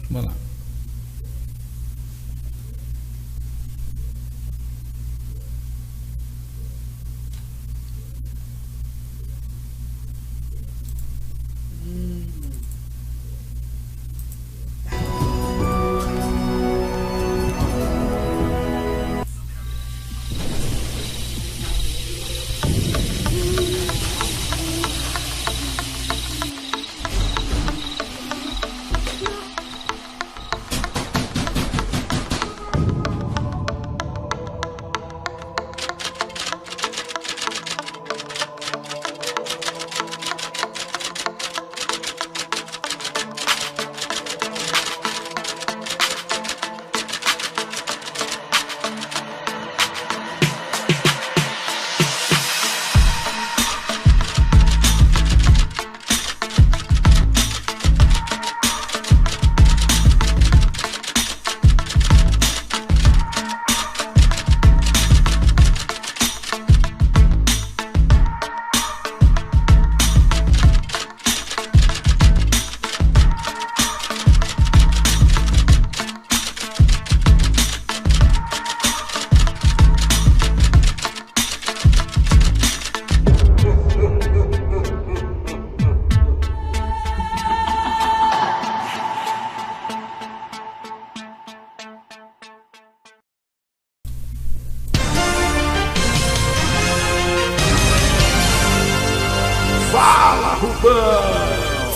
Vamos lá.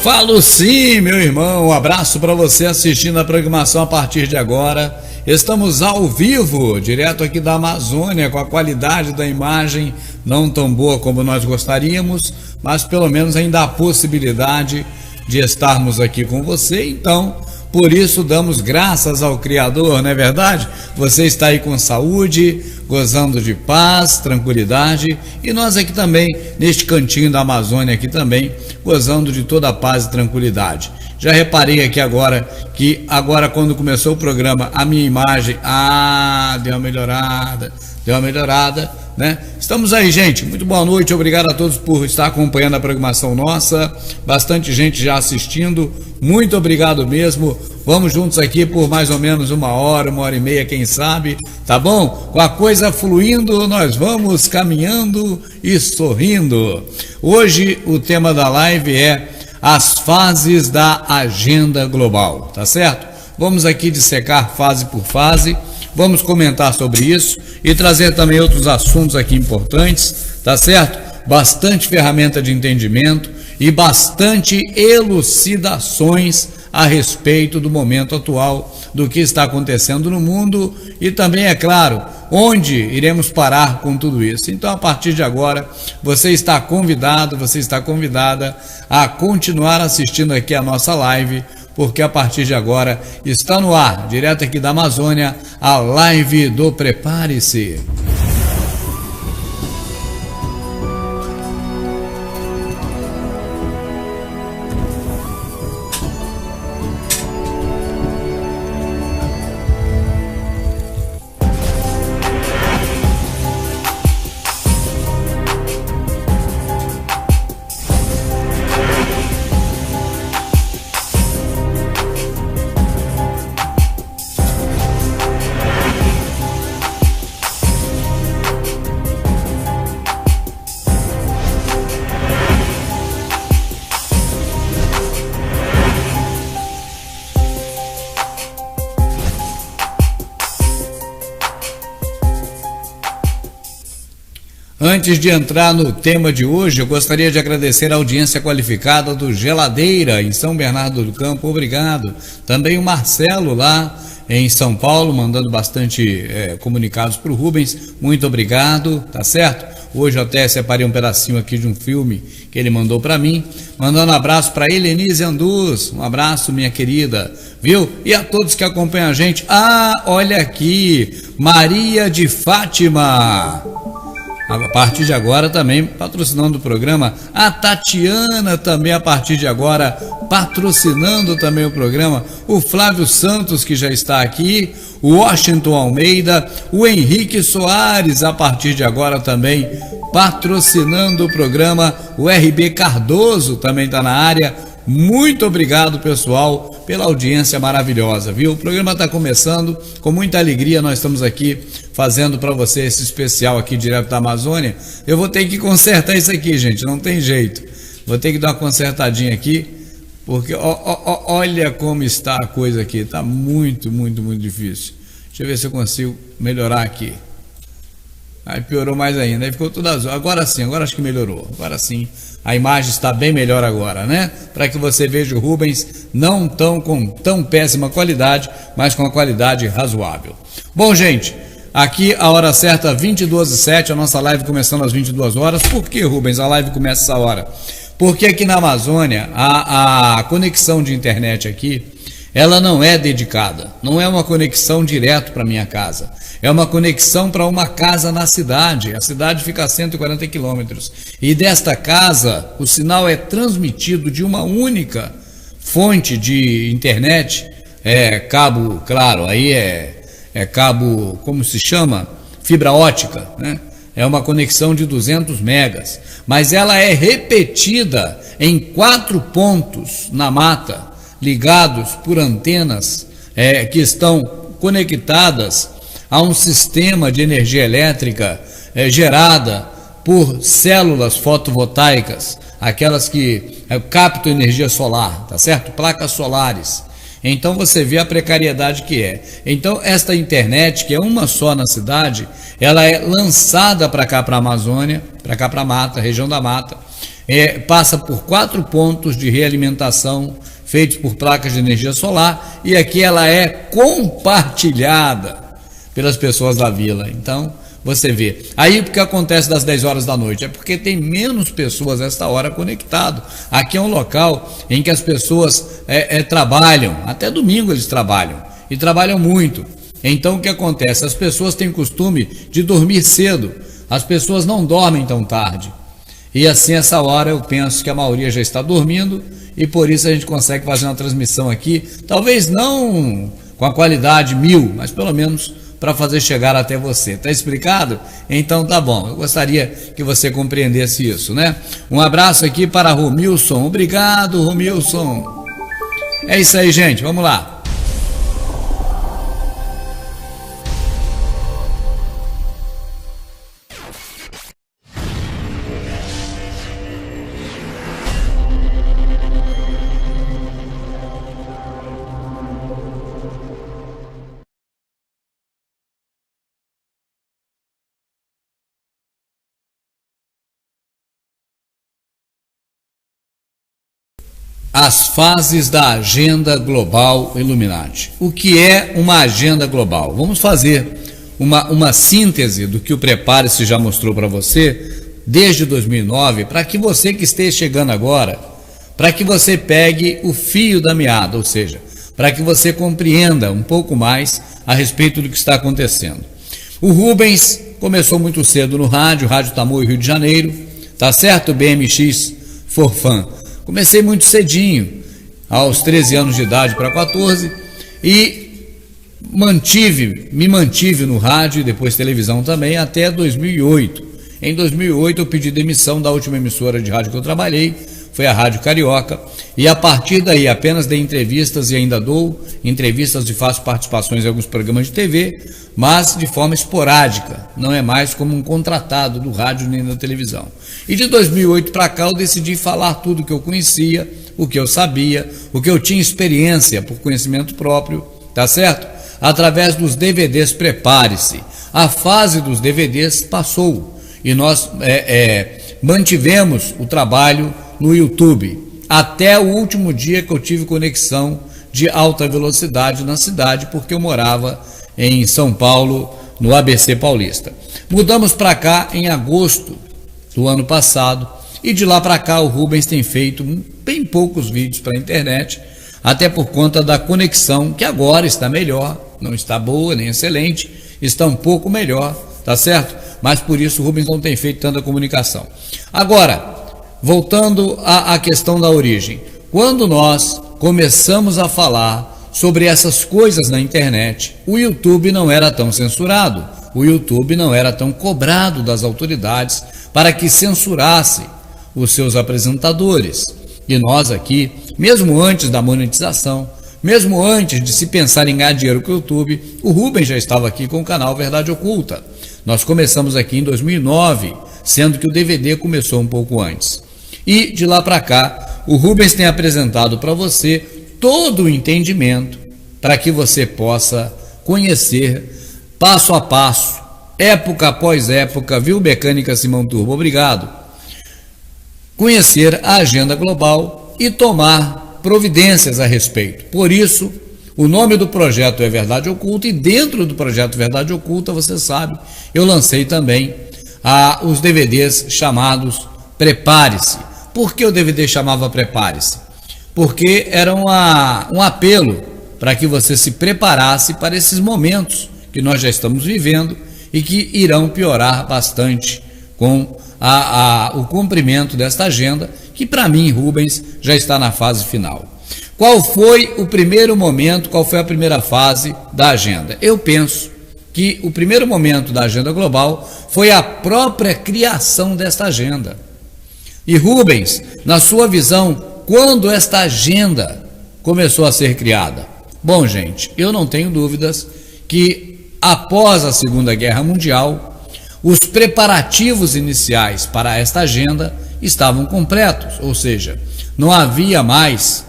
Falo sim, meu irmão, um abraço para você assistindo a programação a partir de agora. Estamos ao vivo, direto aqui da Amazônia, com a qualidade da imagem não tão boa como nós gostaríamos, mas pelo menos ainda há a possibilidade de estarmos aqui com você. Então, por isso damos graças ao Criador, não é verdade? Você está aí com saúde, gozando de paz, tranquilidade, e nós aqui também, neste cantinho da Amazônia aqui também, gozando de toda a paz e tranquilidade. Já reparei aqui agora, que agora quando começou o programa, a minha imagem, deu uma melhorada, né? Estamos aí, gente, muito boa noite, obrigado a todos por estar acompanhando a programação nossa, bastante gente já assistindo, muito obrigado mesmo. Vamos juntos aqui por mais ou menos uma hora e meia, quem sabe, tá bom? Com a coisa fluindo, nós vamos caminhando e sorrindo. Hoje o tema da live é as fases da agenda global, tá certo? Vamos aqui dissecar fase por fase, vamos comentar sobre isso e trazer também outros assuntos aqui importantes, tá certo? Bastante ferramenta de entendimento e bastante elucidações a respeito do momento atual, do que está acontecendo no mundo e também, é claro, onde iremos parar com tudo isso. Então, a partir de agora, você está convidado, você está convidada a continuar assistindo aqui a nossa live, porque a partir de agora está no ar, direto aqui da Amazônia, a live do Prepare-se. Antes de entrar no tema de hoje, eu gostaria de agradecer a audiência qualificada do Geladeira, em São Bernardo do Campo, obrigado. Também o Marcelo lá em São Paulo, mandando bastante comunicados para o Rubens, muito obrigado, tá certo? Hoje eu até separei um pedacinho aqui de um filme que ele mandou para mim, mandando um abraço para Helenise Anduz, um abraço, minha querida, viu? E a todos que acompanham a gente, olha aqui, Maria de Fátima, a partir de agora também patrocinando o programa, a Tatiana também a partir de agora patrocinando também o programa, o Flávio Santos que já está aqui, o Washington Almeida, o Henrique Soares a partir de agora também patrocinando o programa, o RB Cardoso também está na área. Muito obrigado, pessoal, pela audiência maravilhosa, viu? O programa está começando, com muita alegria nós estamos aqui fazendo para você esse especial aqui direto da Amazônia. Eu vou ter que consertar isso aqui, gente, não tem jeito. Vou ter que dar uma consertadinha aqui, porque olha como está a coisa aqui, está muito, muito, muito difícil. Deixa eu ver se eu consigo melhorar aqui. Aí piorou mais ainda, aí ficou tudo azul. Agora sim, agora acho que melhorou. Agora sim, a imagem está bem melhor agora, né? Para que você veja o Rubens não com tão péssima qualidade, mas com uma qualidade razoável. Bom, gente, aqui a hora certa, 22h07, a nossa live começando às 22 horas. Por que, Rubens, a live começa essa hora? Porque aqui na Amazônia, a conexão de internet aqui, ela não é dedicada, não é uma conexão direto para minha casa, é uma conexão para uma casa na cidade. A cidade fica a 140 quilômetros e desta casa o sinal é transmitido de uma única fonte de internet, cabo, claro, aí é cabo, como se chama? Fibra ótica, né? É uma conexão de 200 megas, mas ela é repetida em 4 pontos na mata, ligados por antenas que estão conectadas a um sistema de energia elétrica gerada por células fotovoltaicas, aquelas que captam energia solar, tá certo? Placas solares. Então você vê a precariedade que é. Então esta internet, que é uma só na cidade, ela é lançada para cá, para a Amazônia, para cá, para a mata, região da mata, passa por 4 pontos de realimentação feitos por placas de energia solar, e aqui ela é compartilhada pelas pessoas da vila. Então você vê. Aí o que acontece das 10 horas da noite? É porque tem menos pessoas nesta hora conectado. Aqui é um local em que as pessoas trabalham, até domingo eles trabalham, e trabalham muito. Então o que acontece? As pessoas têm o costume de dormir cedo, as pessoas não dormem tão tarde. E assim, essa hora eu penso que a maioria já está dormindo, e por isso a gente consegue fazer uma transmissão aqui, talvez não com a qualidade 1000, mas pelo menos para fazer chegar até você. Tá explicado? Então tá bom. Eu gostaria que você compreendesse isso, né? Um abraço aqui para Romilson. Obrigado, Romilson. É isso aí, gente. Vamos lá. As fases da agenda global Illuminati. O que é uma agenda global? Vamos fazer uma síntese do que o Prepare-se já mostrou para você desde 2009, para que você que esteja chegando agora, para que você pegue o fio da meada, ou seja, para que você compreenda um pouco mais a respeito do que está acontecendo. O Rubens começou muito cedo no Rádio Tamoio, Rio de Janeiro, tá certo? BMX Forfã. Comecei muito cedinho, aos 13 anos de idade para 14, e me mantive no rádio e depois televisão também até 2008. Em 2008 eu pedi demissão da última emissora de rádio que eu trabalhei, foi a Rádio Carioca, e a partir daí apenas dei entrevistas e ainda dou entrevistas e faço participações em alguns programas de TV, mas de forma esporádica, não é mais como um contratado do rádio nem da televisão. E de 2008 para cá eu decidi falar tudo o que eu conhecia, o que eu sabia, o que eu tinha experiência por conhecimento próprio, tá certo? Através dos DVDs Prepare-se. A fase dos DVDs passou e nós mantivemos o trabalho no YouTube até o último dia que eu tive conexão de alta velocidade na cidade, porque eu morava em São Paulo, no ABC Paulista. Mudamos para cá em agosto do ano passado, e de lá para cá o Rubens tem feito bem poucos vídeos para a internet, até por conta da conexão, que agora está melhor, não está boa nem excelente, está um pouco melhor, tá certo? Mas por isso o Rubens não tem feito tanta comunicação. Agora, voltando à questão da origem, quando nós começamos a falar sobre essas coisas na internet, o YouTube não era tão censurado, o YouTube não era tão cobrado das autoridades para que censurasse os seus apresentadores. E nós aqui, mesmo antes da monetização, Mesmo antes de se pensar em ganhar dinheiro com o YouTube, o Rubens já estava aqui com o canal Verdade Oculta. Nós começamos aqui em 2009, sendo que o DVD começou um pouco antes. E de lá para cá, o Rubens tem apresentado para você todo o entendimento para que você possa conhecer passo a passo, época após época, viu, Mecânica Simão Turbo? Obrigado. Conhecer a agenda global e tomar providências a respeito. Por isso, o nome do projeto é Verdade Oculta, e dentro do projeto Verdade Oculta, você sabe, eu lancei também os DVDs chamados Prepare-se. Por que o DVD chamava Prepare-se? Porque era um apelo para que você se preparasse para esses momentos que nós já estamos vivendo e que irão piorar bastante com o cumprimento desta agenda, que para mim, Rubens, já está na fase final. Qual foi o primeiro momento, qual foi a primeira fase da agenda? Eu penso que o primeiro momento da agenda global foi a própria criação desta agenda. E Rubens, na sua visão, quando esta agenda começou a ser criada? Bom, gente, eu não tenho dúvidas que após a Segunda Guerra Mundial, os preparativos iniciais para esta agenda estavam completos, ou seja, não havia mais,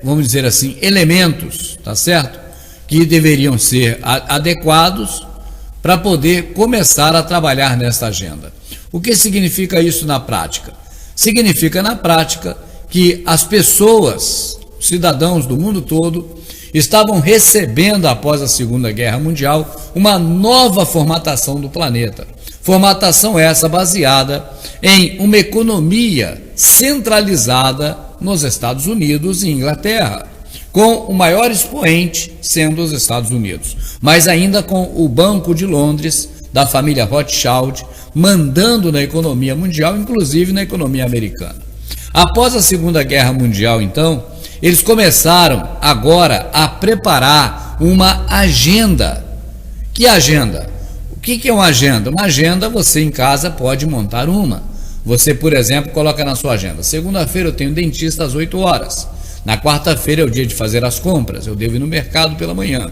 vamos dizer assim, elementos, tá certo? Que deveriam ser adequados para poder começar a trabalhar nesta agenda. O que significa isso na prática? Significa na prática que as pessoas, cidadãos do mundo todo, estavam recebendo após a Segunda Guerra Mundial uma nova formatação do planeta. Formatação essa baseada em uma economia centralizada nos Estados Unidos e Inglaterra, com o maior expoente sendo os Estados Unidos, mas ainda com o Banco de Londres, da família Rothschild, mandando na economia mundial, inclusive na economia americana. Após a Segunda Guerra Mundial, então, eles começaram agora a preparar uma agenda. Que agenda? O que é uma agenda? Uma agenda você em casa pode montar uma. Você, por exemplo, coloca na sua agenda: segunda-feira eu tenho dentista às 8 horas. Na quarta-feira é o dia de fazer as compras, eu devo ir no mercado pela manhã.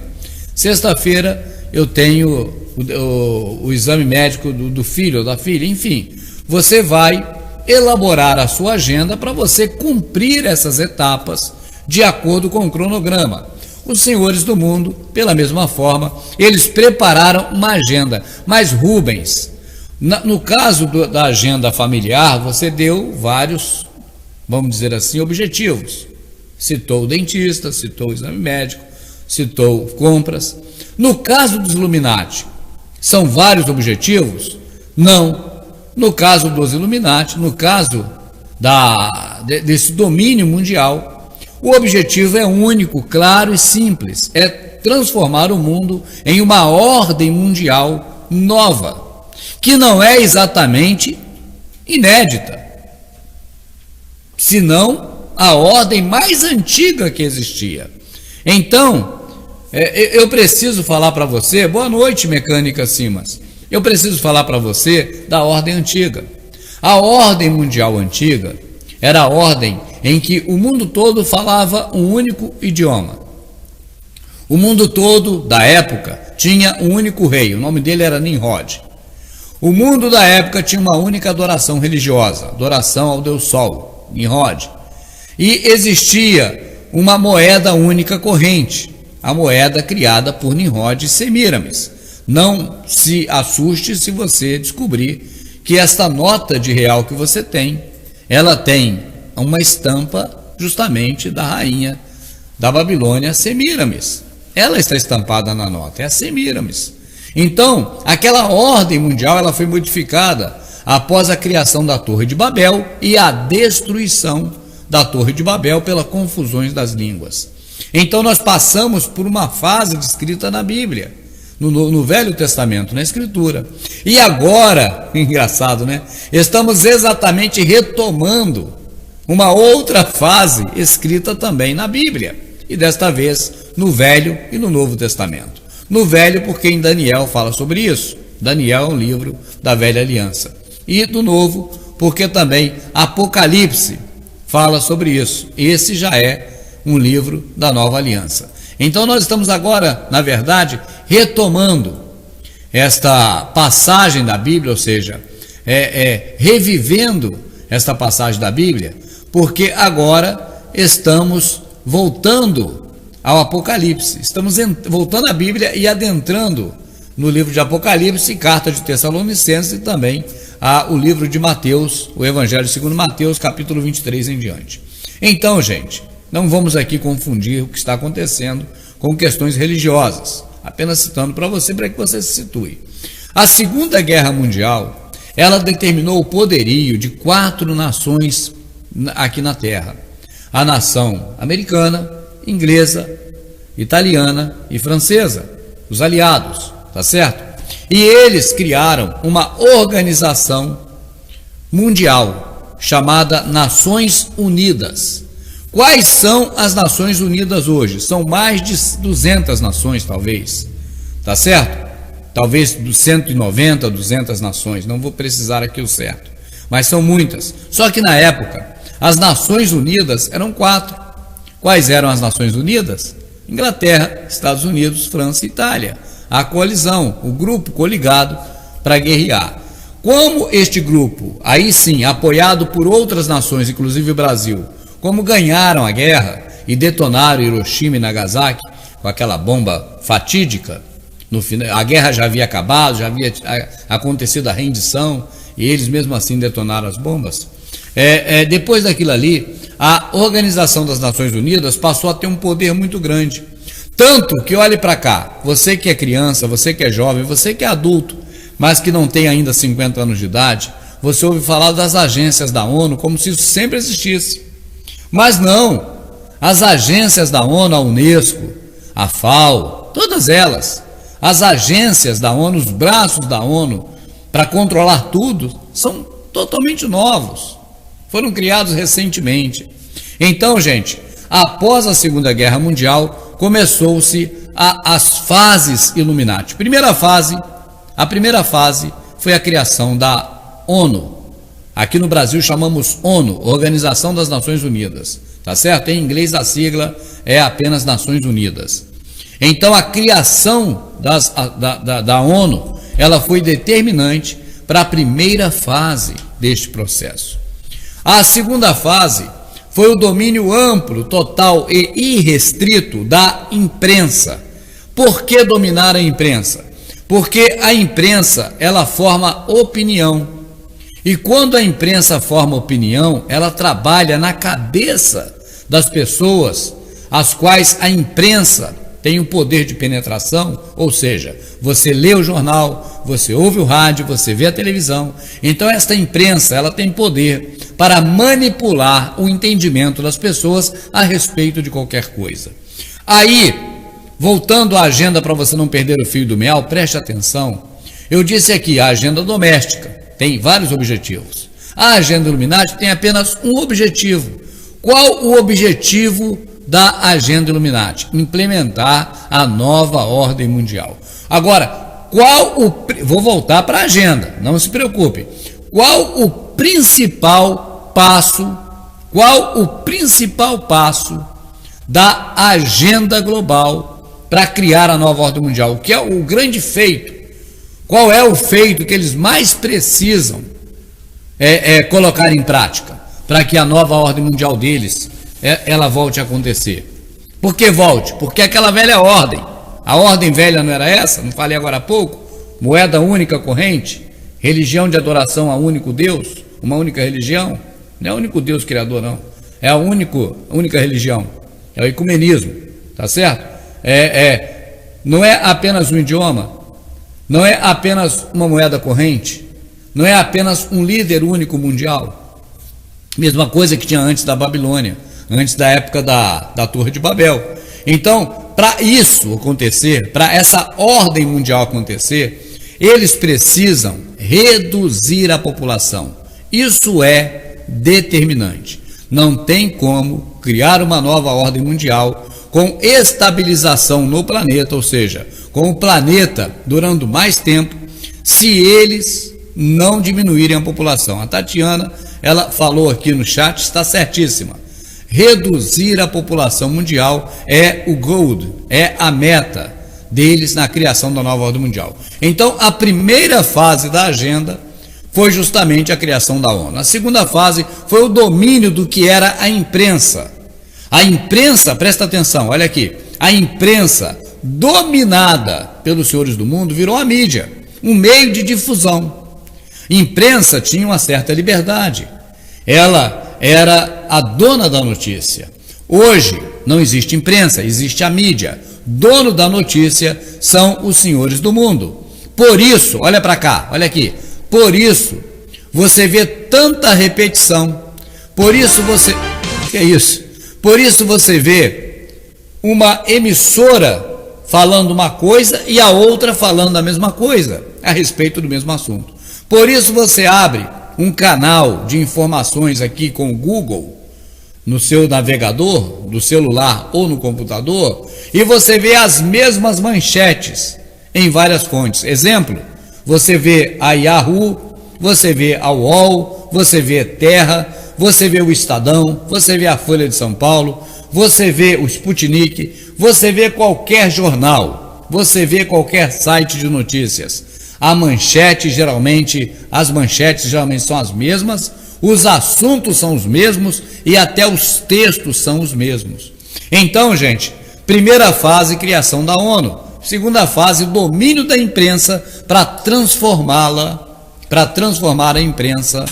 Sexta-feira eu tenho o exame médico do filho ou da filha, enfim. Você vai elaborar a sua agenda para você cumprir essas etapas de acordo com o cronograma. Os senhores do mundo, pela mesma forma, eles prepararam uma agenda. Mas Rubens, no caso da agenda familiar, você deu vários, vamos dizer assim, objetivos. Citou o dentista, citou o exame médico, citou compras. No caso dos Illuminati, são vários objetivos? Não. No caso dos Illuminati, no caso desse domínio mundial, o objetivo é único, claro e simples: é transformar o mundo em uma ordem mundial nova, que não é exatamente inédita, senão a ordem mais antiga que existia. Então, eu preciso falar para você, boa noite, Mecânica Simas, eu preciso falar para você da ordem antiga. A ordem mundial antiga era a ordem em que o mundo todo falava um único idioma. O mundo todo da época tinha um único rei, o nome dele era Nimrod. O mundo da época tinha uma única adoração religiosa, adoração ao Deus Sol, Nimrod. E existia uma moeda única corrente, a moeda criada por Nimrod e Semíramis. Não se assuste se você descobrir que esta nota de real que você tem, ela tem uma estampa justamente da rainha da Babilônia, Semíramis. Ela está estampada na nota, é a Semíramis. Então, aquela ordem mundial ela foi modificada após a criação da Torre de Babel e a destruição da Torre de Babel pelas confusões das línguas. Então nós passamos por uma fase descrita na Bíblia, no Velho Testamento, na Escritura. E agora, engraçado, né? Estamos exatamente retomando uma outra fase escrita também na Bíblia, e desta vez no Velho e no Novo Testamento. No Velho, porque em Daniel fala sobre isso. Daniel é um livro da Velha Aliança. E do Novo, porque também Apocalipse fala sobre isso. Esse já é um livro da Nova Aliança. Então nós estamos agora, na verdade, retomando esta passagem da Bíblia, ou seja, revivendo esta passagem da Bíblia, porque agora estamos voltando ao Apocalipse, estamos voltando à Bíblia e adentrando no livro de Apocalipse, carta de Tessalonicenses e também o livro de Mateus, o Evangelho segundo Mateus, capítulo 23 em diante. Então, gente, não vamos aqui confundir o que está acontecendo com questões religiosas, apenas citando para você que você se situe. A Segunda Guerra Mundial, ela determinou o poderio de 4 nações aqui na Terra: a nação americana, inglesa, italiana e francesa, os aliados, tá certo? E eles criaram uma organização mundial chamada Nações Unidas. Quais são as Nações Unidas hoje? São mais de 200 nações, talvez, tá certo? Talvez 190, 200 nações, não vou precisar aqui o certo, mas são muitas. Só que na época, as Nações Unidas eram 4. Quais eram as Nações Unidas? Inglaterra, Estados Unidos, França e Itália. A coalizão, o grupo coligado para guerrear. Como este grupo, aí sim, apoiado por outras nações, inclusive o Brasil, como ganharam a guerra e detonaram Hiroshima e Nagasaki com aquela bomba fatídica, no final, a guerra já havia acabado, já havia acontecido a rendição e eles mesmo assim detonaram as bombas. Depois daquilo ali, a Organização das Nações Unidas passou a ter um poder muito grande. Tanto que, olhe para cá, você que é criança, você que é jovem, você que é adulto, mas que não tem ainda 50 anos de idade, você ouve falar das agências da ONU como se isso sempre existisse. Mas não, as agências da ONU, a Unesco, a FAO, todas elas, as agências da ONU, os braços da ONU, para controlar tudo, são totalmente novos, foram criados recentemente. Então, gente, após a Segunda Guerra Mundial, começou-se as fases Illuminati. A primeira fase foi a criação da ONU. Aqui no Brasil chamamos ONU, Organização das Nações Unidas, tá certo? Em inglês a sigla é apenas Nações Unidas. Então a criação da ONU, ela foi determinante para a primeira fase deste processo. A segunda fase foi o domínio amplo, total e irrestrito da imprensa. Por que dominar a imprensa? Porque a imprensa, ela forma opinião. E quando a imprensa forma opinião, ela trabalha na cabeça das pessoas, as quais a imprensa tem o poder de penetração, ou seja, você lê o jornal, você ouve o rádio, você vê a televisão. Então esta imprensa, ela tem poder para manipular o entendimento das pessoas a respeito de qualquer coisa. Aí, voltando à agenda para você não perder o fio do meal, preste atenção. Eu disse aqui, a agenda doméstica tem vários objetivos. A agenda Illuminati tem apenas um objetivo. Qual o objetivo da agenda Illuminati? Implementar a nova ordem mundial. Agora, vou voltar para a agenda, não se preocupe. Qual o principal passo da agenda global para criar a nova ordem mundial? O que é o grande feito? Qual é o feito que eles mais precisam colocar em prática para que a nova ordem mundial deles ela volte a acontecer? Por que volte? Porque aquela velha ordem, a ordem velha não era essa? Não falei agora há pouco? Moeda única corrente, religião de adoração a único Deus, uma única religião, não é o único Deus criador não, é a única religião, é o ecumenismo, tá certo? Não é apenas um idioma, não é apenas uma moeda corrente, não é apenas um líder único mundial, mesma coisa que tinha antes da Babilônia, antes da época da Torre de Babel. Então, para isso acontecer, para essa ordem mundial acontecer, eles precisam reduzir a população. Isso é determinante. Não tem como criar uma nova ordem mundial com estabilização no planeta, ou seja, com o planeta durando mais tempo, se eles não diminuírem a população. A Tatiana, ela falou aqui no chat, está certíssima. reduzir a população mundial é o goal, é a meta deles na criação da nova ordem mundial. Então, a primeira fase da agenda foi justamente a criação da ONU. A segunda fase foi o domínio do que era a imprensa. A imprensa, presta atenção, olha aqui, a imprensa dominada pelos senhores do mundo virou a mídia, um meio de difusão. Imprensa tinha uma certa liberdade, ela era a dona da notícia. Hoje não existe imprensa, existe a mídia. Dono da notícia são os senhores do mundo. Por isso, olha para cá, olha aqui, por isso você vê tanta repetição, por isso você... Que é isso? Por isso você vê uma emissora falando uma coisa e a outra falando a mesma coisa a respeito do mesmo assunto. Por isso você abre um canal de informações aqui com o Google no seu navegador, do celular ou no computador, e você vê as mesmas manchetes em várias fontes. Exemplo, você vê a Yahoo, você vê a UOL, você vê Terra, você vê o Estadão, você vê a Folha de São Paulo, você vê o Sputnik, você vê qualquer jornal, você vê qualquer site de notícias. As manchetes geralmente são as mesmas, os assuntos são os mesmos e até os textos são os mesmos. Então, gente, primeira fase, criação da ONU. Segunda fase, domínio da imprensa para transformar a imprensa,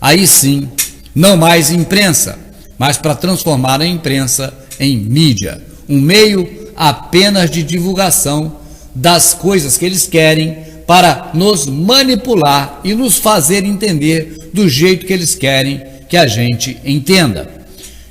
aí sim, não mais imprensa, mas para transformar a imprensa em mídia, um meio apenas de divulgação das coisas que eles querem para nos manipular e nos fazer entender do jeito que eles querem que a gente entenda.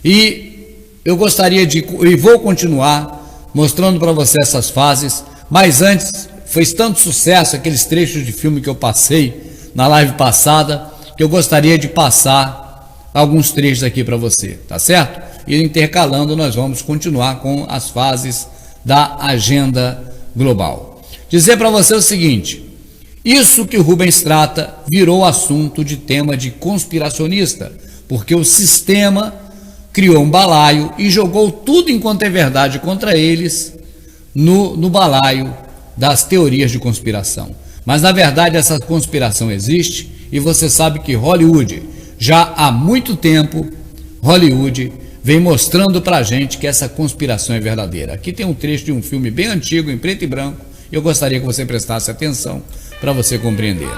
E eu gostaria e vou continuar mostrando para você essas fases, mas antes, fez tanto sucesso aqueles trechos de filme que eu passei na live passada, que eu gostaria de passar alguns trechos aqui para você, tá certo? E intercalando nós vamos continuar com as fases da agenda global. Dizer para você o seguinte: isso que o Rubens trata virou assunto de tema de conspiracionista, porque o sistema criou um balaio e jogou tudo enquanto é verdade contra eles no balaio das teorias de conspiração. Mas na verdade essa conspiração existe e você sabe que Hollywood, já há muito tempo, Hollywood vem mostrando pra gente que essa conspiração é verdadeira. Aqui tem um trecho de um filme bem antigo, em preto e branco, e eu gostaria que você prestasse atenção para você compreender.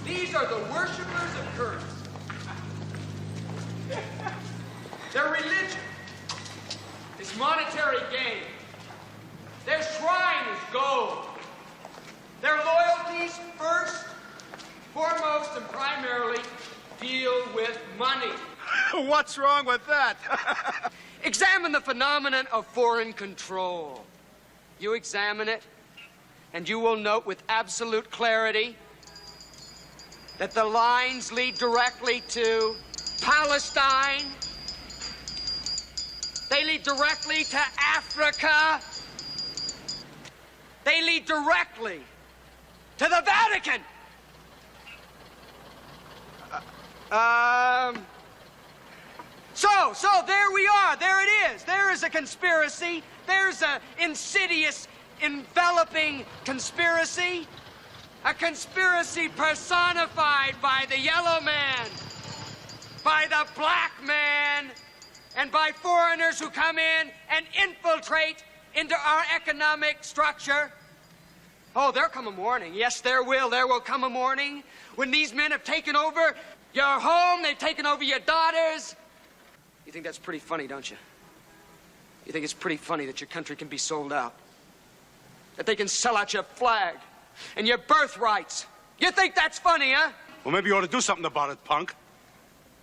These are the worshippers of currency. Their religion is monetary gain. Their shrine is gold. Their loyalties, first, foremost, and primarily, deal with money. What's wrong with that? Examine the phenomenon of foreign control. You examine it, and you will note with absolute clarity that the lines lead directly to Palestine. They lead directly to Africa. They lead directly to the Vatican. So there we are. There it is. There is a conspiracy. There's an insidious, enveloping conspiracy. A conspiracy personified by the yellow man, by the black man, and by foreigners who come in and infiltrate into our economic structure. Oh, there'll come a morning. Yes, there will. There will come a morning when these men have taken over your home, they've taken over your daughters. You think that's pretty funny, don't you? You think it's pretty funny that your country can be sold out? That they can sell out your flag and your birthrights? You think that's funny, huh? Well, maybe you ought to do something about it, punk.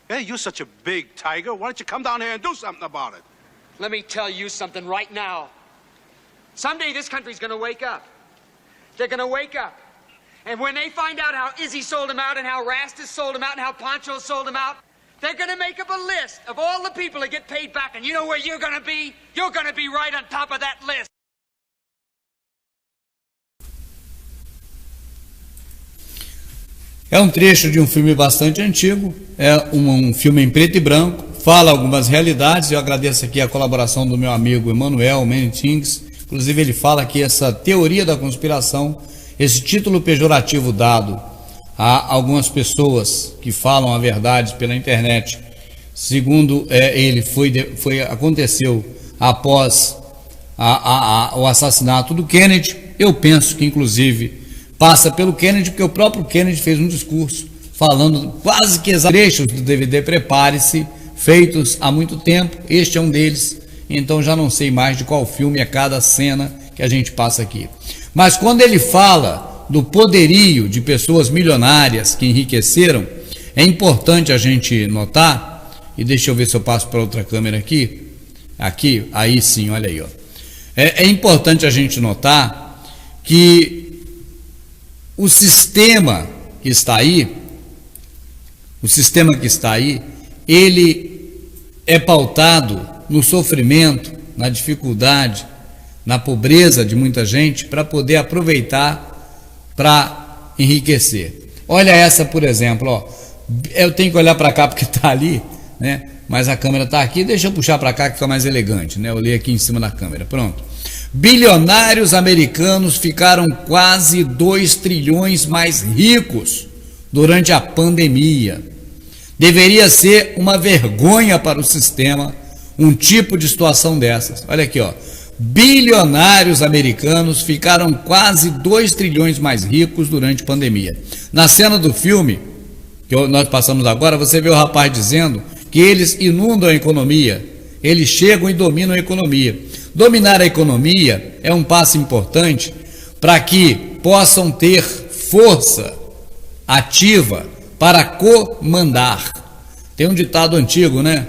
Hey, you're such a big tiger. Why don't you come down here and do something about it? Let me tell you something right now. Someday this country's gonna wake up. They're gonna wake up. And when they find out how Izzy sold him out and how Rastus sold him out and how Pancho sold him out, They're going to make up a list of all the people that get paid back, and you know where you're going to be? You're going to be right on top of that list. É um trecho de um filme bastante antigo, é um filme em preto e branco, fala algumas realidades. Eu agradeço aqui a colaboração do meu amigo Emanuel Menetings. Inclusive ele fala que essa teoria da conspiração, esse título pejorativo dado a algumas pessoas que falam a verdade pela internet, segundo ele, aconteceu após o assassinato do Kennedy. Eu penso que inclusive passa pelo Kennedy, porque o próprio Kennedy fez um discurso falando quase que exatos trechos do DVD Prepare-se, feitos há muito tempo. Este é um deles, então já não sei mais de qual filme é cada cena que a gente passa aqui. Mas quando ele fala do poderio de pessoas milionárias que enriqueceram, é importante a gente notar, e deixa eu ver se eu passo para outra câmera aqui, aí sim, olha aí, ó. É importante a gente notar que o sistema que está aí, ele é pautado no sofrimento, na dificuldade, na pobreza de muita gente, para poder aproveitar para enriquecer. Olha essa, por exemplo, ó. Eu tenho que olhar para cá porque está ali, né? Mas a câmera está aqui, deixa eu puxar para cá que fica mais elegante, né? Eu li aqui em cima da câmera, pronto. Bilionários americanos ficaram quase 2 trilhões mais ricos durante a pandemia. Deveria ser uma vergonha para o sistema um tipo de situação dessas. Olha aqui, ó. Bilionários americanos ficaram quase 2 trilhões mais ricos durante a pandemia. Na cena do filme que nós passamos agora, você vê o rapaz dizendo que eles inundam a economia, eles chegam e dominam a economia. Dominar a economia é um passo importante para que possam ter força ativa para comandar. Tem um ditado antigo, né?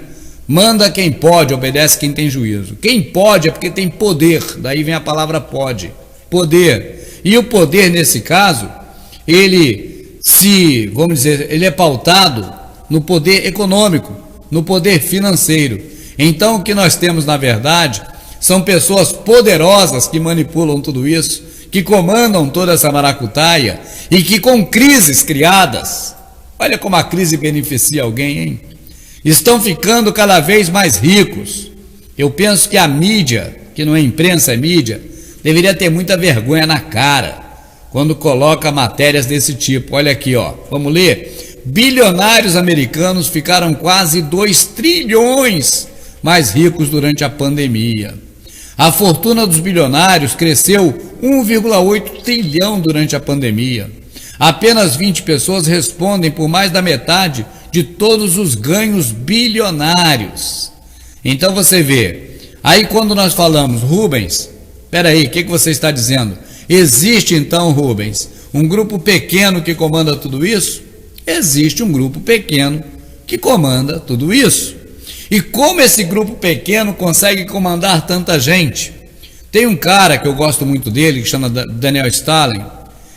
Manda quem pode, obedece quem tem juízo. Quem pode é porque tem poder, daí vem a palavra pode, poder. E o poder, nesse caso, ele é pautado no poder econômico, no poder financeiro. Então o que nós temos, na verdade, são pessoas poderosas que manipulam tudo isso, que comandam toda essa maracutaia e que com crises criadas, olha como a crise beneficia alguém, hein? Estão ficando cada vez mais ricos. Eu penso que a mídia, que não é imprensa, é mídia, deveria ter muita vergonha na cara quando coloca matérias desse tipo. Olha aqui, ó, vamos ler. Bilionários americanos ficaram quase 2 trilhões mais ricos durante a pandemia. A fortuna dos bilionários cresceu 1,8 trilhão durante a pandemia. Apenas 20 pessoas respondem por mais da metade de todos os ganhos bilionários. Então você vê, aí quando nós falamos, Rubens, peraí, o que você está dizendo? Existe então, Rubens, um grupo pequeno que comanda tudo isso? Existe um grupo pequeno que comanda tudo isso. E como esse grupo pequeno consegue comandar tanta gente? Tem um cara que eu gosto muito dele, que chama Daniel Stalin,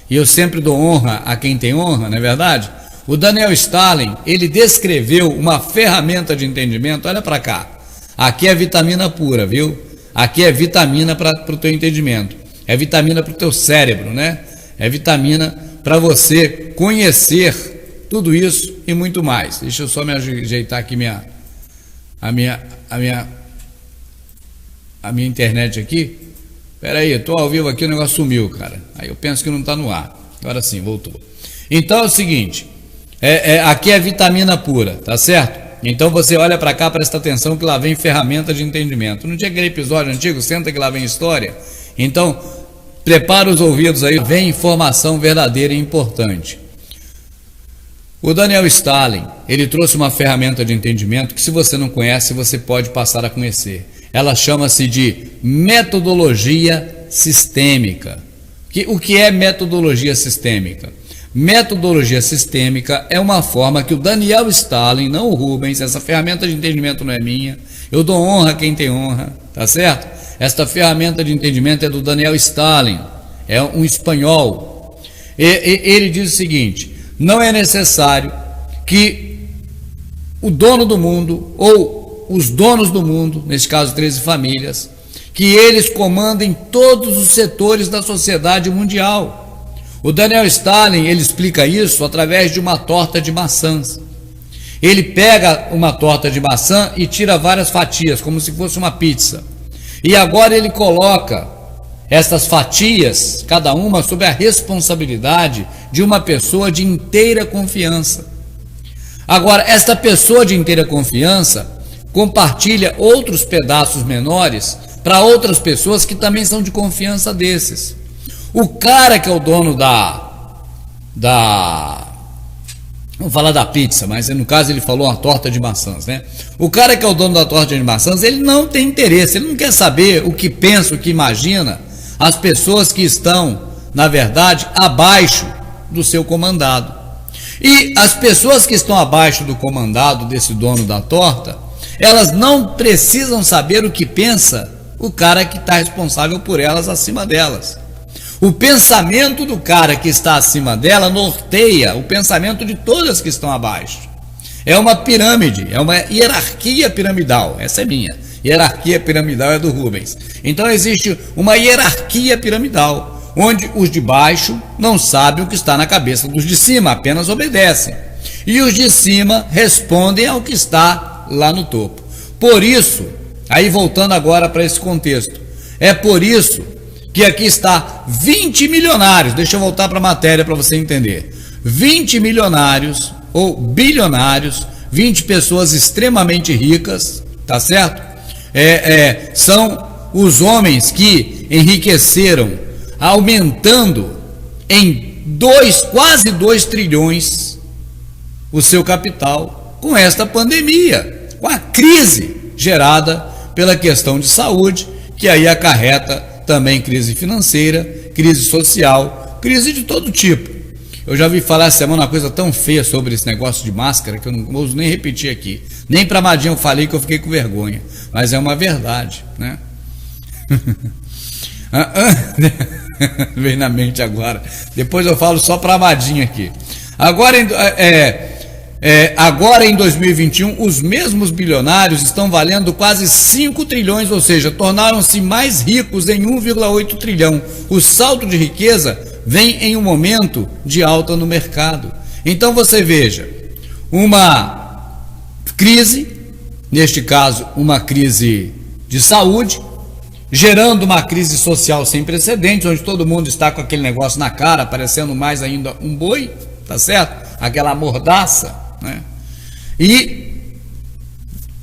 e eu sempre dou honra a quem tem honra, não é verdade? O Daniel Stalin, ele descreveu uma ferramenta de entendimento, olha para cá, aqui é vitamina pura, viu? Aqui é vitamina para o teu entendimento, é vitamina para o teu cérebro, né? É vitamina para você conhecer tudo isso e muito mais. Deixa eu só me ajeitar aqui a minha internet aqui. Espera aí, eu estou ao vivo aqui, o negócio sumiu, cara. Aí eu penso que não está no ar. Agora sim, voltou. Então é o seguinte, aqui é vitamina pura, tá certo? Então você olha para cá, presta atenção que lá vem ferramenta de entendimento. Não tinha aquele episódio antigo, senta que lá vem história? Então, prepara os ouvidos aí, vem informação verdadeira e importante. O Daniel Stalin, ele trouxe uma ferramenta de entendimento que se você não conhece, você pode passar a conhecer. Ela chama-se de metodologia sistêmica. O que é metodologia sistêmica? Metodologia sistêmica é uma forma que o Daniel Stalin, não o Rubens, essa ferramenta de entendimento não é minha, eu dou honra a quem tem honra, tá certo? Esta ferramenta de entendimento é do Daniel Stalin, é um espanhol. Ele diz o seguinte: não é necessário que o dono do mundo, ou os donos do mundo, nesse caso 13 famílias, que eles comandem todos os setores da sociedade mundial. O Daniel Stalin, ele explica isso através de uma torta de maçãs. Ele pega uma torta de maçã e tira várias fatias, como se fosse uma pizza. E agora ele coloca essas fatias, cada uma sob a responsabilidade de uma pessoa de inteira confiança. Agora, esta pessoa de inteira confiança compartilha outros pedaços menores para outras pessoas que também são de confiança desses. O cara que é o dono vamos falar da pizza, mas no caso ele falou uma torta de maçãs, né? O cara que é o dono da torta de maçãs, ele não tem interesse, ele não quer saber o que pensa, o que imagina as pessoas que estão, na verdade, abaixo do seu comandado. E as pessoas que estão abaixo do comandado desse dono da torta, elas não precisam saber o que pensa o cara que está responsável por elas acima delas. O pensamento do cara que está acima dela norteia o pensamento de todas que estão abaixo. É uma pirâmide, é uma hierarquia piramidal. Essa é minha. Hierarquia piramidal é do Rubens. Então existe uma hierarquia piramidal, onde os de baixo não sabem o que está na cabeça dos de cima, apenas obedecem. E os de cima respondem ao que está lá no topo. Por isso, aí voltando agora para esse contexto, é por isso que aqui está 20 milionários, deixa eu voltar para a matéria para você entender, 20 milionários ou bilionários, 20 pessoas extremamente ricas, tá certo? São os homens que enriqueceram, aumentando em quase 2 trilhões o seu capital com esta pandemia, com a crise gerada pela questão de saúde, que aí acarreta também crise financeira, crise social, crise de todo tipo. Eu já ouvi falar essa semana uma coisa tão feia sobre esse negócio de máscara que eu não ouso nem repetir aqui. Nem para Madinha eu falei, que eu fiquei com vergonha. Mas é uma verdade, né? Vem na mente agora. Depois eu falo só para Madinha aqui. Agora em 2021, os mesmos bilionários estão valendo quase 5 trilhões, ou seja, tornaram-se mais ricos em 1,8 trilhão. O salto de riqueza vem em um momento de alta no mercado. Então você veja, uma crise, neste caso uma crise de saúde, gerando uma crise social sem precedentes, onde todo mundo está com aquele negócio na cara, parecendo mais ainda um boi, tá certo? Aquela mordaça, né? E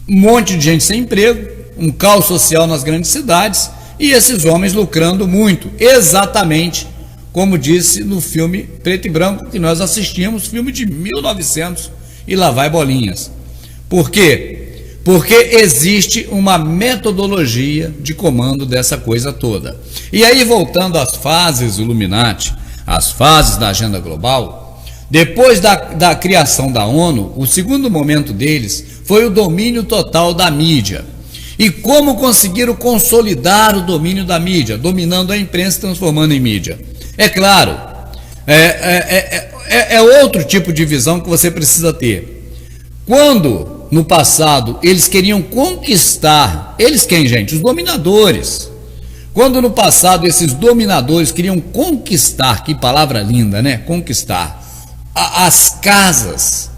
um monte de gente sem emprego, um caos social nas grandes cidades, e esses homens lucrando muito, exatamente como disse no filme preto e branco que nós assistimos, filme de 1900 e lá vai bolinhas. Por quê? Porque existe uma metodologia de comando dessa coisa toda. E aí, voltando às fases Illuminati, às fases da agenda global, depois da criação da ONU, o segundo momento deles foi o domínio total da mídia. E como conseguiram consolidar o domínio da mídia, dominando a imprensa e transformando em mídia? É claro, é outro tipo de visão que você precisa ter. Quando, no passado, eles queriam conquistar, eles quem, gente? Os dominadores. Quando no passado esses dominadores queriam conquistar, que palavra linda, né? Conquistar as casas,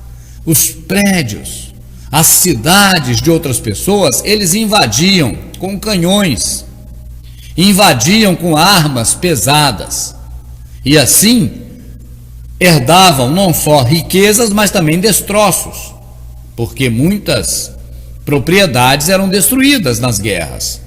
os prédios, as cidades de outras pessoas, eles invadiam com canhões, invadiam com armas pesadas e assim herdavam não só riquezas, mas também destroços, porque muitas propriedades eram destruídas nas guerras.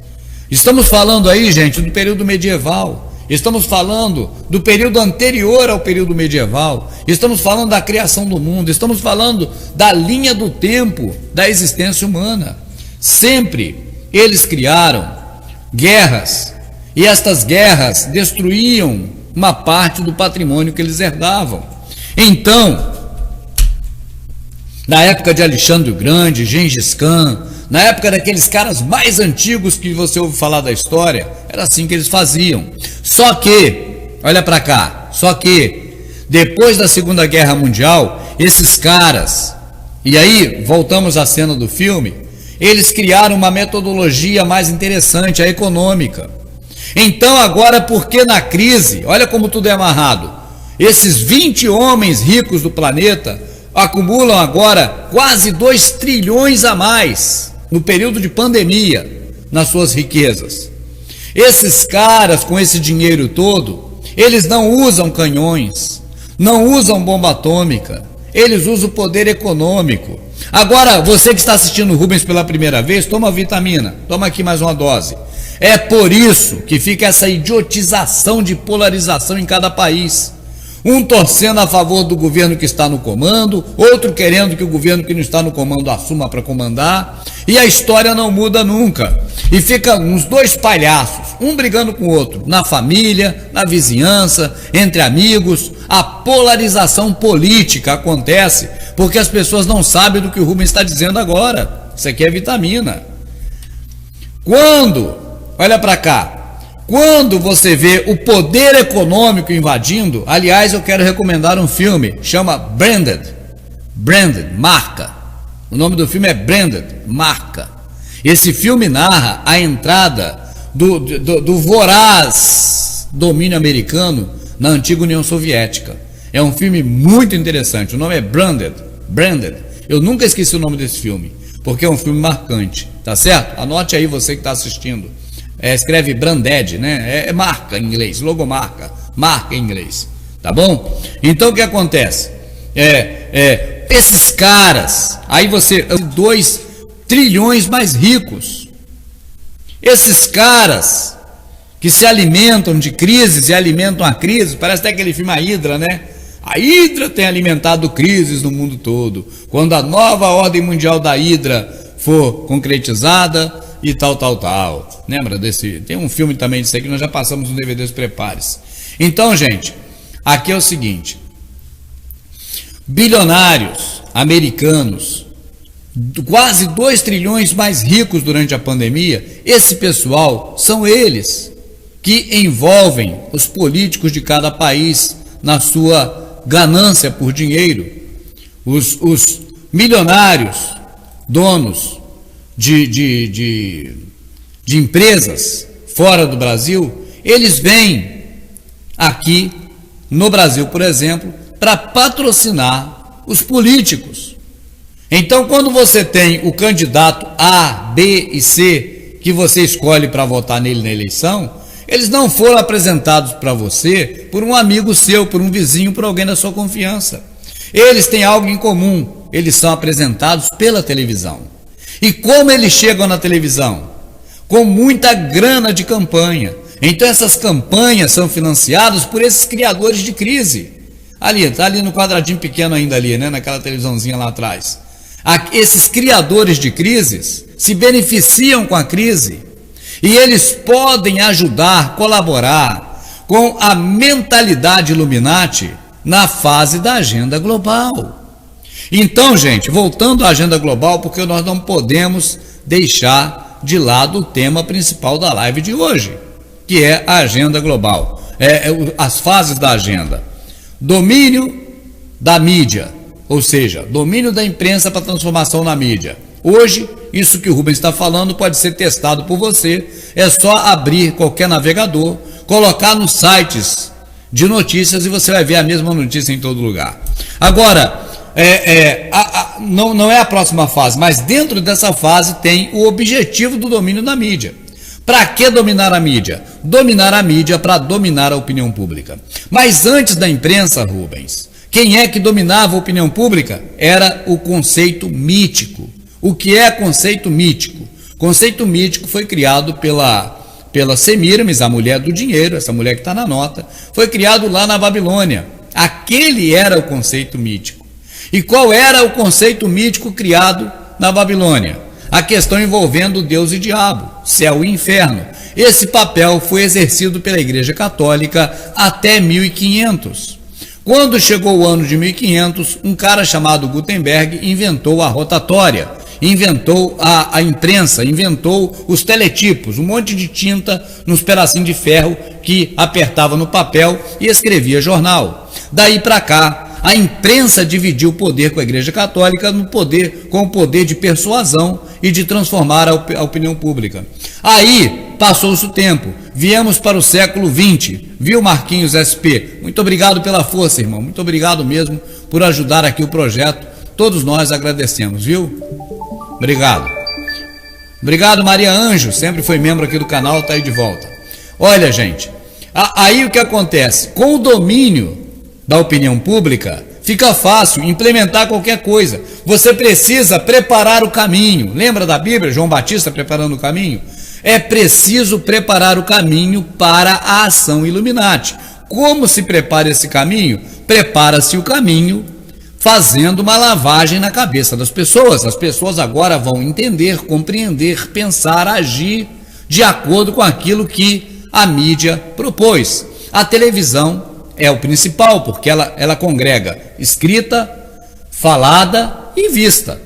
Estamos falando aí, gente, do período medieval. Estamos falando do período anterior ao período medieval. Estamos falando da criação do mundo. Estamos falando da linha do tempo da existência humana. Sempre eles criaram guerras. E estas guerras destruíam uma parte do patrimônio que eles herdavam. Então, na época de Alexandre o Grande, Gengis Khan, na época daqueles caras mais antigos que você ouve falar da história, era assim que eles faziam. Só que, olha para cá, depois da Segunda Guerra Mundial, esses caras E aí, voltamos à cena do filme, eles criaram uma metodologia mais interessante, a econômica. Então agora, porque na crise, olha como tudo é amarrado, esses 20 homens ricos do planeta acumulam agora quase 2 trilhões a mais no período de pandemia nas suas riquezas. Esses caras com esse dinheiro todo, eles não usam canhões, não usam bomba atômica, eles usam o poder econômico. Agora, você que está assistindo o Rubens pela primeira vez, toma vitamina, toma aqui mais uma dose. É por isso que fica essa idiotização de polarização em cada país. Um torcendo a favor do governo que está no comando, outro querendo que o governo que não está no comando assuma para comandar, e a história não muda nunca. E fica uns dois palhaços, um brigando com o outro, na família, na vizinhança, entre amigos. A polarização política acontece porque as pessoas não sabem do que o Rubens está dizendo agora. Isso aqui é vitamina. Olha para cá, quando você vê o poder econômico invadindo, aliás, eu quero recomendar um filme, chama Branded, marca. O nome do filme é Branded, marca. Esse filme narra a entrada do voraz domínio americano na antiga União Soviética. É um filme muito interessante, o nome é Branded. Eu nunca esqueci o nome desse filme, porque é um filme marcante, tá certo? Anote aí você que está assistindo. Escreve Branded, né? É marca em inglês, logomarca, marca em inglês, tá bom? Então o que acontece? Esses caras, aí você, 2 trilhões mais ricos, esses caras que se alimentam de crises e alimentam a crise, parece até aquele filme A Hidra, né? A Hidra tem alimentado crises no mundo todo. Quando a nova ordem mundial da Hidra for concretizada, e tal. Lembra desse? Tem um filme também disso aí que nós já passamos no DVD, prepare-se. Então, gente, aqui é o seguinte: bilionários americanos, quase 2 trilhões mais ricos durante a pandemia, esse pessoal são eles que envolvem os políticos de cada país na sua ganância por dinheiro. Os milionários, donos de empresas fora do Brasil, eles vêm aqui no Brasil, por exemplo, para patrocinar os políticos. Então, quando você tem o candidato A, B e C que você escolhe para votar nele na eleição, eles não foram apresentados para você por um amigo seu, por um vizinho, por alguém da sua confiança. Eles têm algo em comum, eles são apresentados pela televisão. E como eles chegam na televisão? Com muita grana de campanha. Então essas campanhas são financiadas por esses criadores de crise. Está ali no quadradinho pequeno ainda ali, né? Naquela televisãozinha lá atrás. Esses criadores de crises se beneficiam com a crise. E eles podem ajudar, colaborar com a mentalidade Illuminati na fase da agenda global. Então, gente, voltando à agenda global, porque nós não podemos deixar de lado o tema principal da live de hoje, que é a agenda global, as fases da agenda. Domínio da mídia, ou seja, domínio da imprensa para transformação na mídia. Hoje, isso que o Rubens está falando pode ser testado por você, é só abrir qualquer navegador, colocar nos sites de notícias e você vai ver a mesma notícia em todo lugar. Agora, não é a próxima fase, mas dentro dessa fase tem o objetivo do domínio da mídia. Para que dominar a mídia? Dominar a mídia para dominar a opinião pública. Mas antes da imprensa, Rubens, quem é que dominava a opinião pública? Era o conceito mítico. O que é conceito mítico? Conceito mítico foi criado pela Semiramis, a mulher do dinheiro, essa mulher que está na nota, foi criado lá na Babilônia. Aquele era o conceito mítico. E qual era o conceito mítico criado na Babilônia? A questão envolvendo Deus e diabo, céu e inferno. Esse papel foi exercido pela Igreja Católica até 1500. Quando chegou o ano de 1500, um cara chamado Gutenberg inventou a rotatória, inventou a imprensa, inventou os teletipos, um monte de tinta nos pedacinhos de ferro que apertava no papel e escrevia jornal. Daí para cá, a imprensa dividiu o poder com a Igreja Católica com o poder de persuasão e de transformar a opinião pública. Aí passou-se o tempo, viemos para o século XX, viu, Marquinhos SP? Muito obrigado pela força, irmão, muito obrigado mesmo por ajudar aqui o projeto, todos nós agradecemos, viu? Obrigado. Obrigado, Maria Anjo, sempre foi membro aqui do canal, está aí de volta. Olha, gente, aí o que acontece? Com o domínio da opinião pública, fica fácil implementar qualquer coisa. Você precisa preparar o caminho. Lembra da Bíblia, João Batista preparando o caminho? É preciso preparar o caminho para a ação Illuminati. Como se prepara esse caminho? Prepara-se o caminho fazendo uma lavagem na cabeça das pessoas. As pessoas agora vão entender, compreender, pensar, agir de acordo com aquilo que a mídia propôs. A televisão é o principal, porque ela congrega escrita, falada e vista.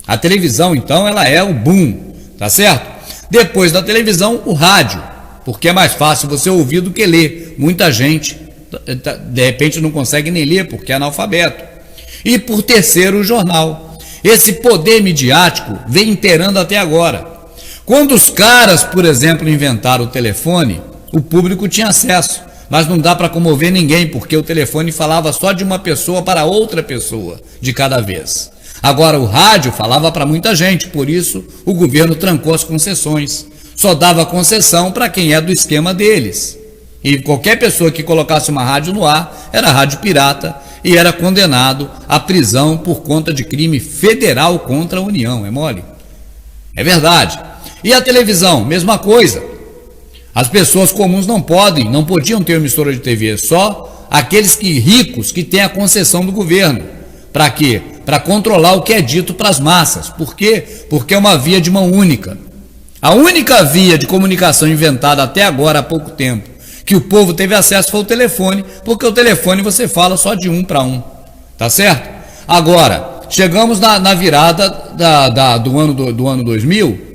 A televisão, então, ela é o boom, tá certo? Depois da televisão, o rádio, porque é mais fácil você ouvir do que ler. Muita gente, de repente, não consegue nem ler porque é analfabeto. E por terceiro, o jornal. Esse poder midiático vem imperando até agora. Quando os caras, por exemplo, inventaram o telefone, o público tinha acesso, mas não dá para comover ninguém, porque o telefone falava só de uma pessoa para outra pessoa, de cada vez. Agora o rádio falava para muita gente, por isso o governo trancou as concessões. Só dava concessão para quem é do esquema deles. E qualquer pessoa que colocasse uma rádio no ar era rádio pirata e era condenado à prisão por conta de crime federal contra a União. É mole? É verdade. E a televisão, mesma coisa. As pessoas comuns não podiam ter emissora de TV, só aqueles ricos que têm a concessão do governo. Para quê? Para controlar o que é dito para as massas. Por quê? Porque é uma via de mão única. A única via de comunicação inventada até agora, há pouco tempo, que o povo teve acesso foi o telefone, porque o telefone você fala só de um para um, tá certo? Agora, chegamos na virada do ano 2000,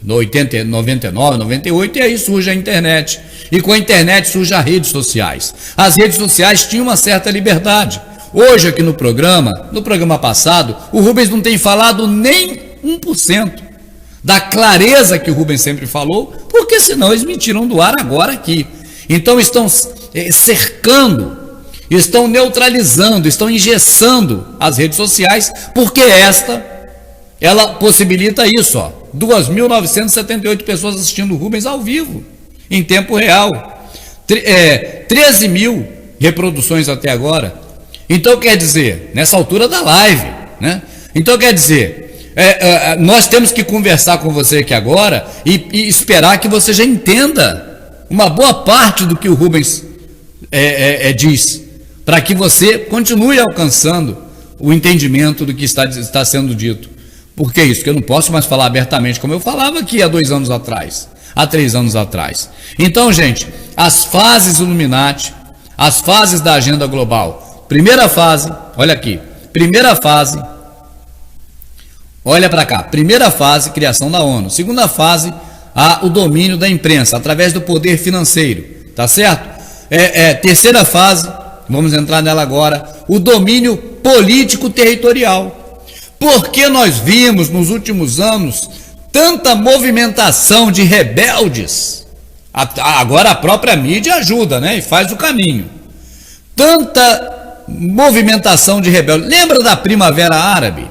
no 99, 98, e aí surge a internet. E com a internet surgem as redes sociais. As redes sociais tinham uma certa liberdade. Hoje aqui no programa passado, o Rubens não tem falado nem 1% da clareza que o Rubens sempre falou, porque senão eles me tiram do ar agora aqui. Então estão cercando, estão neutralizando, estão engessando as redes sociais, porque ela possibilita isso, ó, 2.978 pessoas assistindo o Rubens ao vivo, em tempo real, 13 mil reproduções até agora. Então quer dizer, nessa altura da live, né? Então quer dizer, nós temos que conversar com você aqui agora e esperar que você já entenda uma boa parte do que o Rubens diz, para que você continue alcançando o entendimento do que está sendo dito. Por que isso? Porque eu não posso mais falar abertamente como eu falava aqui há 2 anos atrás, há 3 anos atrás. Então, gente, as fases Illuminati, as fases da agenda global. Primeira fase, olha aqui, olha para cá, primeira fase, criação da ONU. Segunda fase, o domínio da imprensa, através do poder financeiro, tá certo? Terceira fase, vamos entrar nela agora, o domínio político territorial. Porque nós vimos nos últimos anos tanta movimentação de rebeldes, agora a própria mídia ajuda, né? E faz o caminho. Tanta movimentação de rebeldes. Lembra da Primavera Árabe?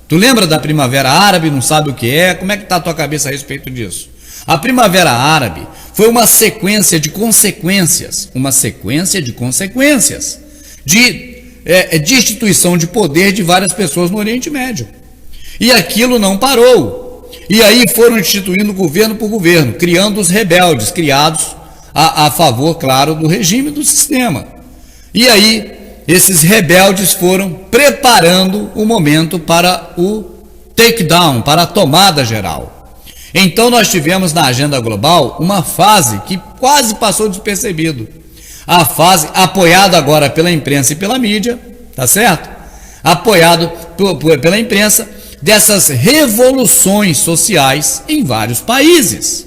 Tu lembra da Primavera Árabe? Não sabe o que é? Como é que está a tua cabeça a respeito disso? A Primavera Árabe foi uma sequência de consequências, de instituição de poder de várias pessoas no Oriente Médio. E aquilo não parou. E aí foram instituindo governo por governo, criando os rebeldes, criados a favor, claro, do regime do sistema. E aí esses rebeldes foram preparando o momento para o takedown, para a tomada geral. Então nós tivemos na agenda global uma fase que quase passou despercebido. A fase apoiada agora pela imprensa e pela mídia, tá certo? Apoiado pela imprensa, dessas revoluções sociais em vários países.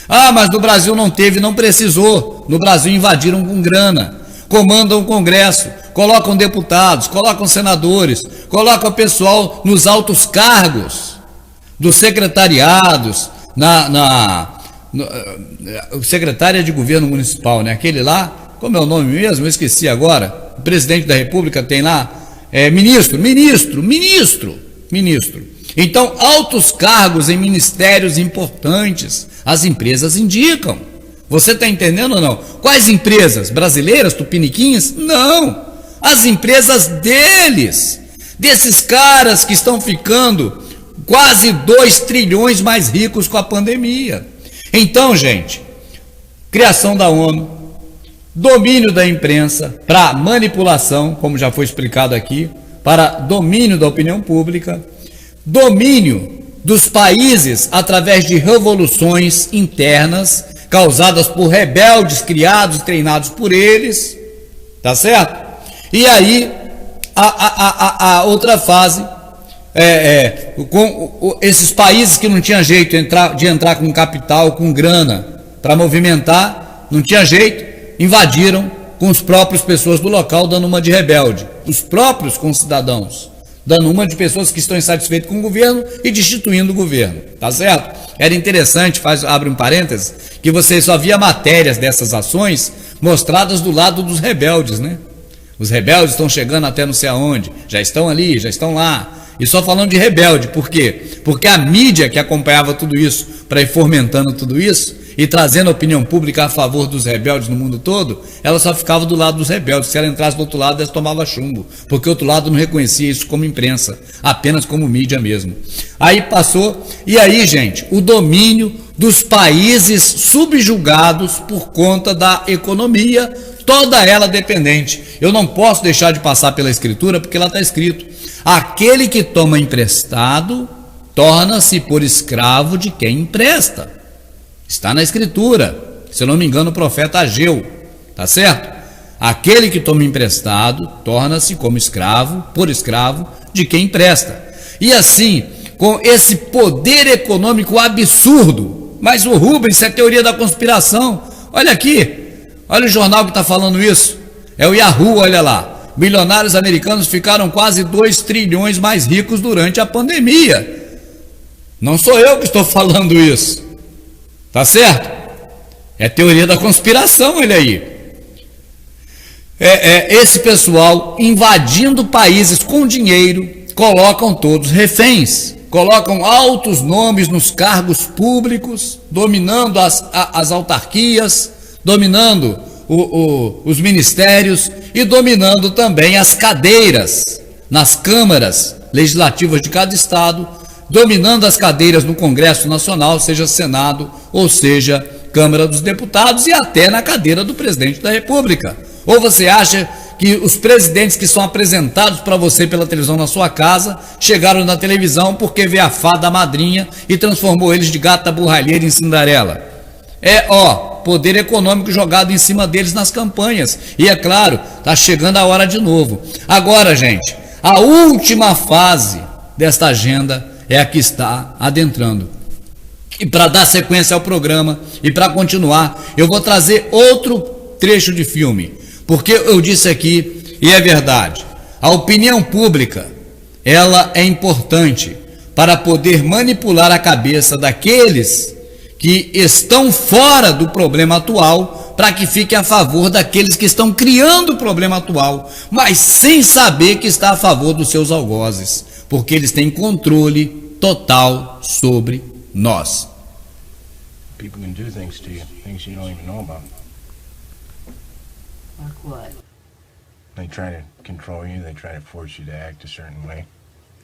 Mas no Brasil não teve, não precisou. No Brasil invadiram com grana, comandam o Congresso, colocam deputados, colocam senadores, colocam pessoal nos altos cargos dos secretariados, secretária de governo municipal, né? Aquele lá, como é o nome mesmo? Eu esqueci agora. O presidente da República tem lá, ministro. Então, altos cargos em ministérios importantes, as empresas indicam. Você está entendendo ou não? Quais empresas? Brasileiras, tupiniquins? Não. As empresas deles. Desses caras que estão ficando quase 2 trilhões mais ricos com a pandemia. Então, gente, criação da ONU, domínio da imprensa para manipulação, como já foi explicado aqui, para domínio da opinião pública, domínio dos países através de revoluções internas causadas por rebeldes criados e treinados por eles, tá certo? E aí a outra fase com esses países que não tinha jeito de entrar com capital, com grana para movimentar, não tinha jeito, invadiram com os próprios pessoas do local dando uma de rebelde, os próprios concidadãos dando uma de pessoas que estão insatisfeitas com o governo e destituindo o governo, tá certo? Era interessante, abre um parênteses, que você só via matérias dessas ações mostradas do lado dos rebeldes, né? Os rebeldes estão chegando até não sei aonde, já estão ali, já estão lá, e só falando de rebelde, por quê? Porque a mídia que acompanhava tudo isso, para ir fomentando tudo isso, e trazendo a opinião pública a favor dos rebeldes no mundo todo, ela só ficava do lado dos rebeldes. Se ela entrasse do outro lado, ela tomava chumbo, porque o outro lado não reconhecia isso como imprensa, apenas como mídia mesmo. Aí passou, e aí, gente, o domínio dos países subjugados por conta da economia, toda ela dependente. Eu não posso deixar de passar pela escritura, porque lá está escrito: aquele que toma emprestado torna-se por escravo de quem empresta. Está na escritura, se eu não me engano, o profeta Ageu, tá certo? Aquele que toma emprestado torna-se como escravo, por escravo de quem empresta. E assim, com esse poder econômico absurdo, mas o Rubens, isso é teoria da conspiração. Olha aqui, olha o jornal que está falando isso, é o Yahoo, olha lá. Bilionários americanos ficaram quase 2 trilhões mais ricos durante a pandemia. Não sou eu que estou falando isso. Tá certo? É teoria da conspiração, olha aí. Esse pessoal invadindo países com dinheiro, colocam todos reféns, colocam altos nomes nos cargos públicos, dominando as autarquias, dominando os ministérios e dominando também as cadeiras nas câmaras legislativas de cada estado, dominando as cadeiras no Congresso Nacional, seja Senado ou seja Câmara dos Deputados, e até na cadeira do presidente da República. Ou você acha que os presidentes que são apresentados para você pela televisão na sua casa chegaram na televisão porque vê a fada madrinha e transformou eles de gata borralheira em Cinderela? Poder econômico jogado em cima deles nas campanhas. E é claro, está chegando a hora de novo. Agora, gente, a última fase desta agenda é a que está adentrando. E para dar sequência ao programa e para continuar, eu vou trazer outro trecho de filme, porque eu disse aqui, e é verdade, a opinião pública, ela é importante para poder manipular a cabeça daqueles que estão fora do problema atual, para que fique a favor daqueles que estão criando o problema atual, mas sem saber que está a favor dos seus algozes, porque eles têm controle total sobre nós. People can do things to you, things you don't even know about. Like what? They try to control you, they try to force you to act a certain way.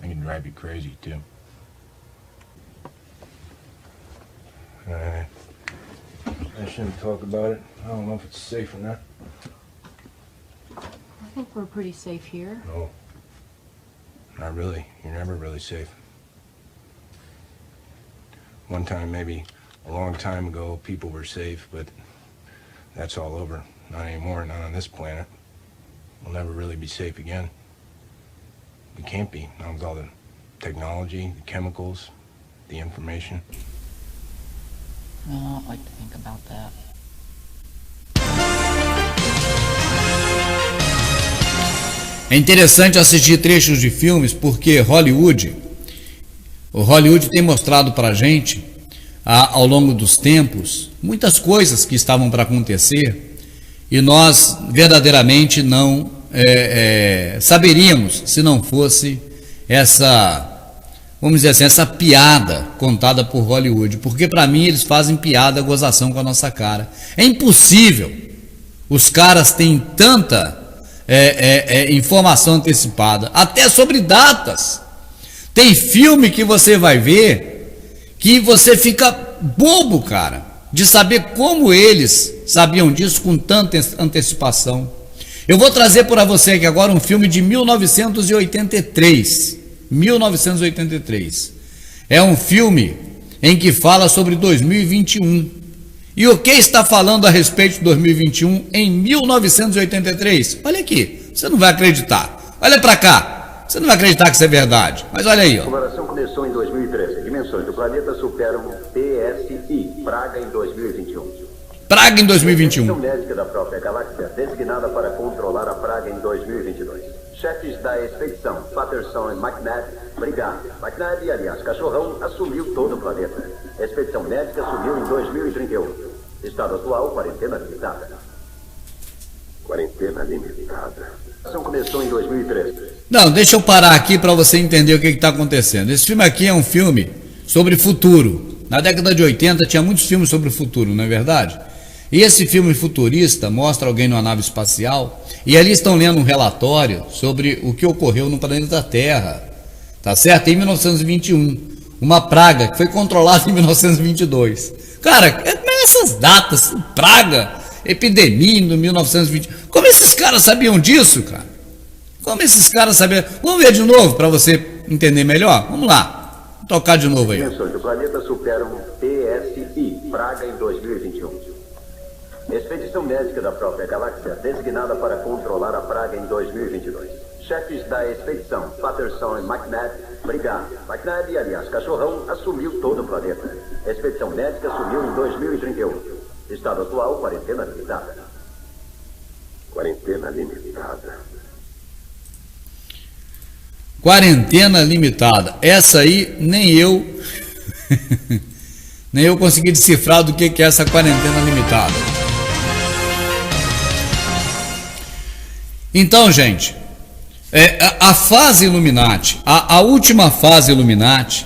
They can drive you crazy too. I shouldn't talk about it. I don't know if it's safe or not. I think we're pretty safe here. No. Not really. You're never really safe. One time, maybe a long time ago, people were safe, but that's all over. Not anymore, not on this planet. We'll never really be safe again. We can't be, not with all the technology, the chemicals, the information. I don't like to think about that. É interessante assistir trechos de filmes porque o Hollywood tem mostrado para a gente, ao longo dos tempos, muitas coisas que estavam para acontecer e nós verdadeiramente não saberíamos se não fosse vamos dizer assim, essa piada contada por Hollywood, porque para mim eles fazem piada, gozação com a nossa cara. É impossível. Os caras têm tanta informação antecipada, até sobre datas. Tem filme que você vai ver que você fica bobo, cara, de saber como eles sabiam disso com tanta antecipação. Eu vou trazer para você aqui agora um filme de 1983. 1983. É um filme em que fala sobre 2021. E o que está falando a respeito de 2021 em 1983? Olha aqui, você não vai acreditar. Olha para cá, você não vai acreditar que isso é verdade. Mas olha aí, ó. A exploração começou em 2013. Dimensões do planeta superam PSI, Praga em 2021. Praga em 2021. A Expedição Médica da própria galáxia, designada para controlar a praga em 2022. Chefes da expedição, Patterson e McNabb, brigaram. McNabb, aliás, cachorrão, assumiu todo o planeta. A expedição médica assumiu em 2031. Estado atual, quarentena limitada. Quarentena limitada. A ação começou em 2013. Não, deixa eu parar aqui para você entender o que está acontecendo. Esse filme aqui é um filme sobre futuro. Na década de 80 tinha muitos filmes sobre o futuro, não é verdade? E esse filme futurista mostra alguém numa nave espacial e ali estão lendo um relatório sobre o que ocorreu no planeta Terra, tá certo? Em 1921, uma praga que foi controlada em 1922. Cara, essas datas, praga, epidemia em 1920, como esses caras sabiam disso, cara? Como esses caras sabiam? Vamos ver de novo para você entender melhor? Vamos lá, vou tocar de novo aí. Dimensões do planeta superam PSI, Praga em 2021. Expedição Médica da própria galáxia, designada para controlar a praga em 2022. Chefes da expedição, Patterson e McNabb, brigaram. McNabb, aliás, cachorrão, assumiu todo o planeta. A expedição médica assumiu em 2031. Estado atual, quarentena limitada. Quarentena limitada. Quarentena limitada. Essa aí nem eu nem eu consegui decifrar do que é essa quarentena limitada. Então, gente, a fase Illuminati, a última fase Illuminati,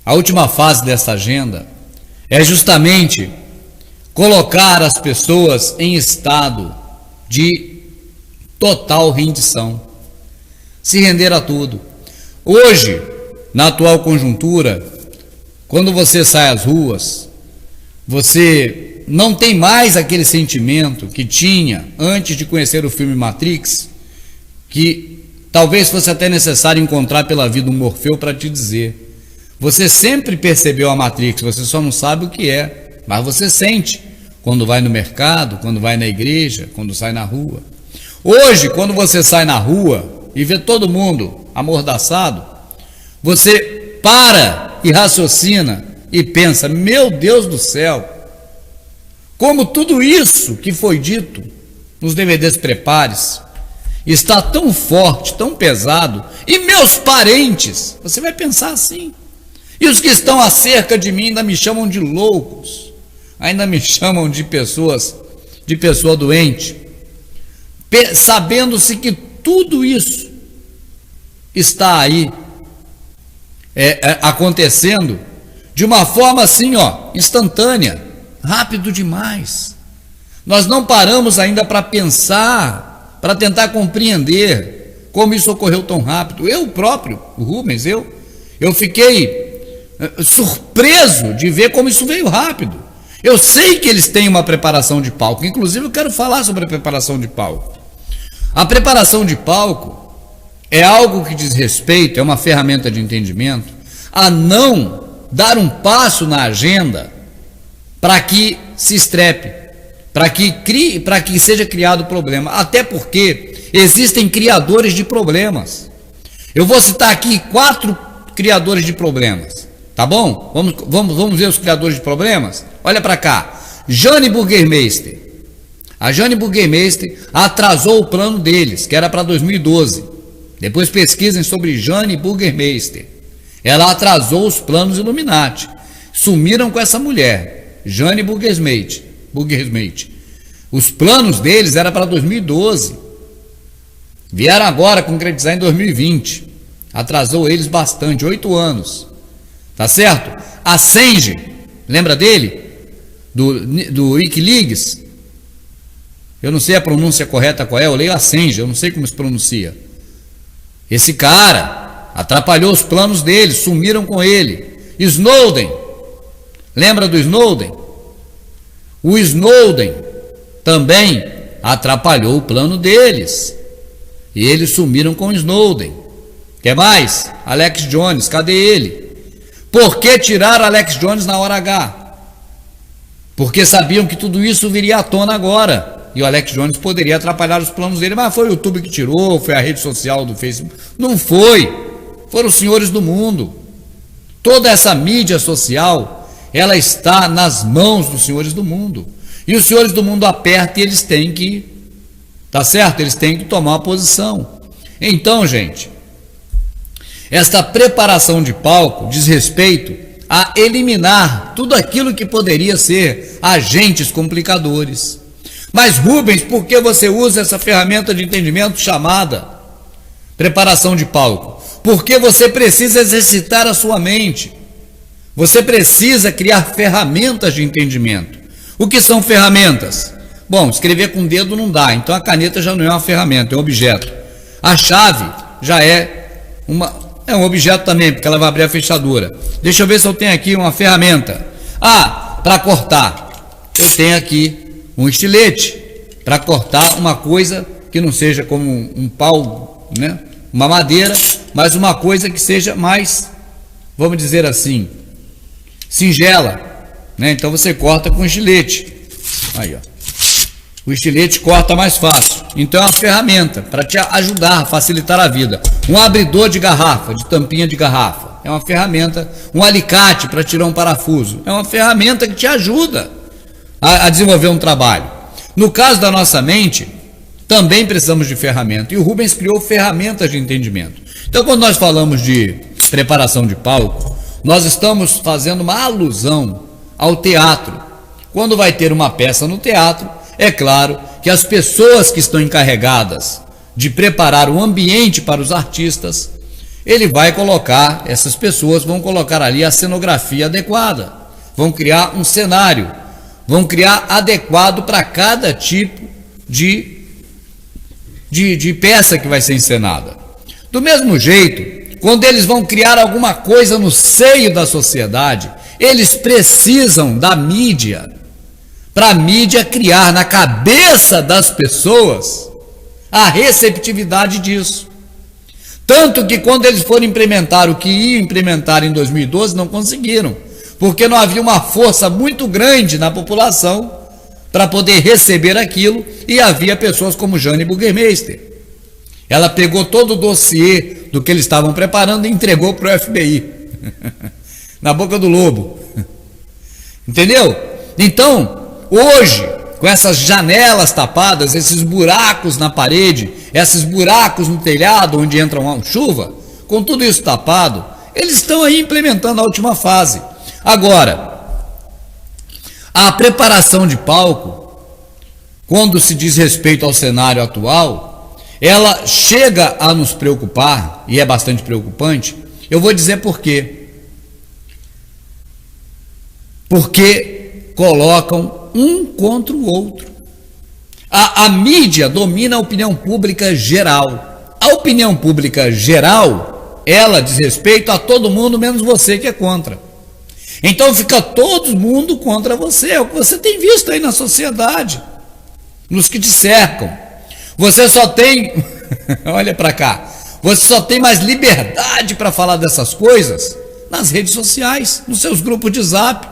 a última fase dessa agenda é justamente colocar as pessoas em estado de total rendição, se render a tudo. Hoje, na atual conjuntura, quando você sai às ruas, você não tem mais aquele sentimento que tinha antes de conhecer o filme Matrix, que talvez fosse até necessário encontrar pela vida um Morfeu para te dizer. Você sempre percebeu a Matrix, você só não sabe o que é, mas você sente quando vai no mercado, quando vai na igreja, quando sai na rua. Hoje, quando você sai na rua e vê todo mundo amordaçado, você para e raciocina e pensa: meu Deus do céu, como tudo isso que foi dito nos DVDs Prepare-se está tão forte, tão pesado, e meus parentes, você vai pensar assim, e os que estão acerca de mim ainda me chamam de loucos, ainda me chamam de pessoa doente, sabendo-se que tudo isso está aí acontecendo de uma forma assim, instantânea, rápido demais. Nós não paramos ainda para pensar, para tentar compreender como isso ocorreu tão rápido. Eu próprio, o Rubens, eu fiquei surpreso de ver como isso veio rápido. Eu sei que eles têm uma preparação de palco, inclusive eu quero falar sobre a preparação de palco. A preparação de palco é algo que diz respeito, é uma ferramenta de entendimento, a não dar um passo na agenda para que se estrepe, para que seja criado problema, até porque existem criadores de problemas. Eu vou citar aqui 4 criadores de problemas, tá bom? Vamos ver os criadores de problemas? Olha para cá: Jane Burgermeister, A Jane Burgermeister atrasou o plano deles, que era para 2012. Depois pesquisem sobre Jane Burgermeister. Ela atrasou os planos Illuminati. Sumiram com essa mulher, Jane Burgermeister. Os planos deles eram para 2012. Vieram agora concretizar em 2020. Atrasou eles bastante, 8 anos. Tá certo? Assange, lembra dele? Do Wikileaks? Eu não sei a pronúncia correta qual é, eu leio Assange, eu não sei como se pronuncia. Esse cara atrapalhou os planos dele, sumiram com ele. Snowden, lembra do Snowden? O Snowden também atrapalhou o plano deles. E eles sumiram com o Snowden. Quer mais? Alex Jones, cadê ele? Por que tiraram Alex Jones na hora H? Porque sabiam que tudo isso viria à tona agora. E o Alex Jones poderia atrapalhar os planos dele, mas foi o YouTube que tirou, foi a rede social do Facebook. Não foi. Foram os senhores do mundo. Toda essa mídia social, ela está nas mãos dos senhores do mundo. E os senhores do mundo apertam e eles têm que, tá certo? Eles têm que tomar uma posição. Então, gente, esta preparação de palco diz respeito a eliminar tudo aquilo que poderia ser agentes complicadores. Mas Rubens, por que você usa essa ferramenta de entendimento chamada preparação de palco? Porque você precisa exercitar a sua mente. Você precisa criar ferramentas de entendimento. O que são ferramentas? Bom, escrever com o dedo não dá, então a caneta já não é uma ferramenta, é um objeto. A chave já é um objeto também, porque ela vai abrir a fechadura. Deixa eu ver se eu tenho aqui uma ferramenta. Para cortar, eu tenho aqui um estilete para cortar uma coisa que não seja como um pau, né? Uma madeira, mas uma coisa que seja mais, vamos dizer assim, singela, né? Então você corta com estilete. Aí, ó. O estilete corta mais fácil. Então é uma ferramenta para te ajudar, facilitar a vida. Um abridor de garrafa, de tampinha de garrafa, é uma ferramenta. Um alicate para tirar um parafuso, é uma ferramenta que te ajuda a desenvolver um trabalho. No caso da nossa mente, também precisamos de ferramenta. E o Rubens criou ferramentas de entendimento. Então, quando nós falamos de preparação de palco, nós estamos fazendo uma alusão ao teatro. Quando vai ter uma peça no teatro, é claro que as pessoas que estão encarregadas de preparar o ambiente para os artistas, ele vai colocar, essas pessoas vão colocar ali a cenografia adequada, vão criar um cenário, vão criar adequado para cada tipo de peça que vai ser encenada. Do mesmo jeito, quando eles vão criar alguma coisa no seio da sociedade, eles precisam da mídia, para a mídia criar na cabeça das pessoas a receptividade disso. Tanto que quando eles foram implementar o que iam implementar em 2012, não conseguiram, porque não havia uma força muito grande na população para poder receber aquilo, e havia pessoas como Jane Burgermeister. Ela pegou todo o dossiê do que eles estavam preparando e entregou para o FBI, na boca do lobo. Entendeu? Então, hoje, com essas janelas tapadas, esses buracos na parede, esses buracos no telhado onde entra uma chuva, com tudo isso tapado, eles estão aí implementando a última fase. Agora, a preparação de palco, quando se diz respeito ao cenário atual, ela chega a nos preocupar, e é bastante preocupante. Eu vou dizer por quê. Porque colocam um contra o outro. A mídia domina a opinião pública geral. A opinião pública geral, ela diz respeito a todo mundo, menos você que é contra. Então fica todo mundo contra você. É o que você tem visto aí na sociedade, nos que te cercam. Você só tem, olha para cá, você só tem mais liberdade para falar dessas coisas nas redes sociais, nos seus grupos de zap,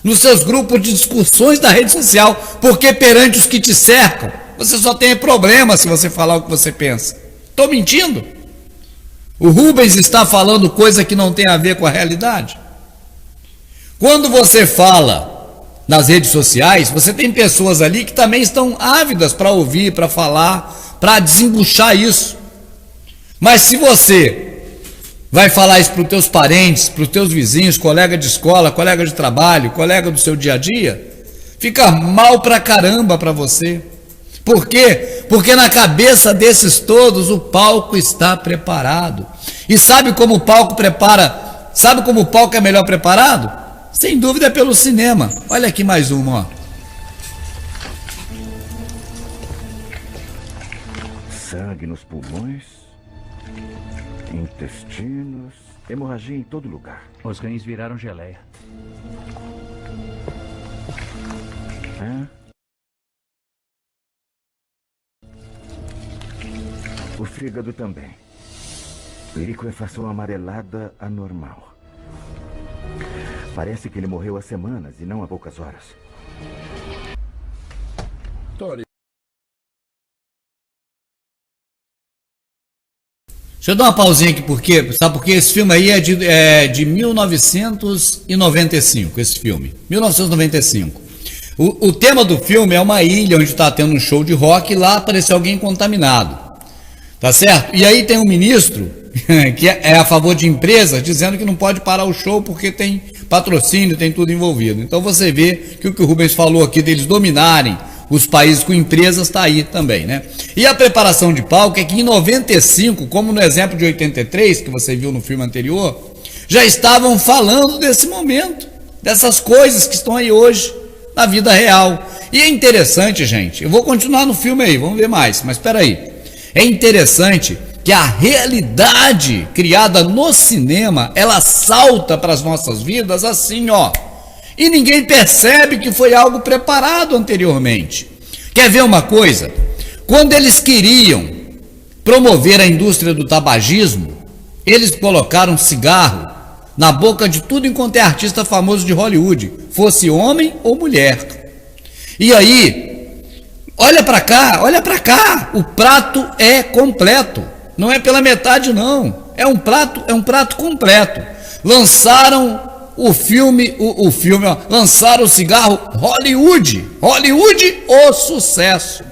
nos seus grupos de discussões da rede social, porque perante os que te cercam, você só tem problema se você falar o que você pensa. Estou mentindo? O Rubens está falando coisa que não tem a ver com a realidade? Quando você fala nas redes sociais, você tem pessoas ali que também estão ávidas para ouvir, para falar, para desembuchar isso. Mas se você vai falar isso para os teus parentes, para os teus vizinhos, colega de escola, colega de trabalho, colega do seu dia a dia, fica mal pra caramba para você. Por quê? Porque na cabeça desses todos o palco está preparado. E sabe como o palco prepara? Sabe como o palco é melhor preparado? Sem dúvida é pelo cinema. Olha aqui mais uma, ó. Sangue nos pulmões, intestinos, hemorragia em todo lugar. Os rins viraram geleia. O fígado também. Liquefação amarelada anormal. Parece que ele morreu há semanas e não há poucas horas. Deixa eu dar uma pausinha aqui, sabe por quê? Esse filme aí é de 1995, esse filme, 1995. O tema do filme é uma ilha onde está tendo um show de rock e lá apareceu alguém contaminado, tá certo? E aí tem um ministro que é a favor de empresas dizendo que não pode parar o show porque tem patrocínio, tem tudo envolvido. Então você vê que o Rubens falou aqui deles dominarem os países com empresas está aí também, né? E a preparação de palco é que em 95, como no exemplo de 83, que você viu no filme anterior, já estavam falando desse momento, dessas coisas que estão aí hoje, na vida real. E é interessante, gente, eu vou continuar no filme aí, vamos ver mais, mas espera aí. É interessante que a realidade criada no cinema, ela salta para as nossas vidas assim, ó. E ninguém percebe que foi algo preparado anteriormente. Quer ver uma coisa? Quando eles queriam promover a indústria do tabagismo, eles colocaram cigarro na boca de tudo enquanto é artista famoso de Hollywood, fosse homem ou mulher. E aí, olha para cá, o prato é completo, não é pela metade não, é um prato completo. Lançaram o filme, lançaram o cigarro Hollywood, o sucesso.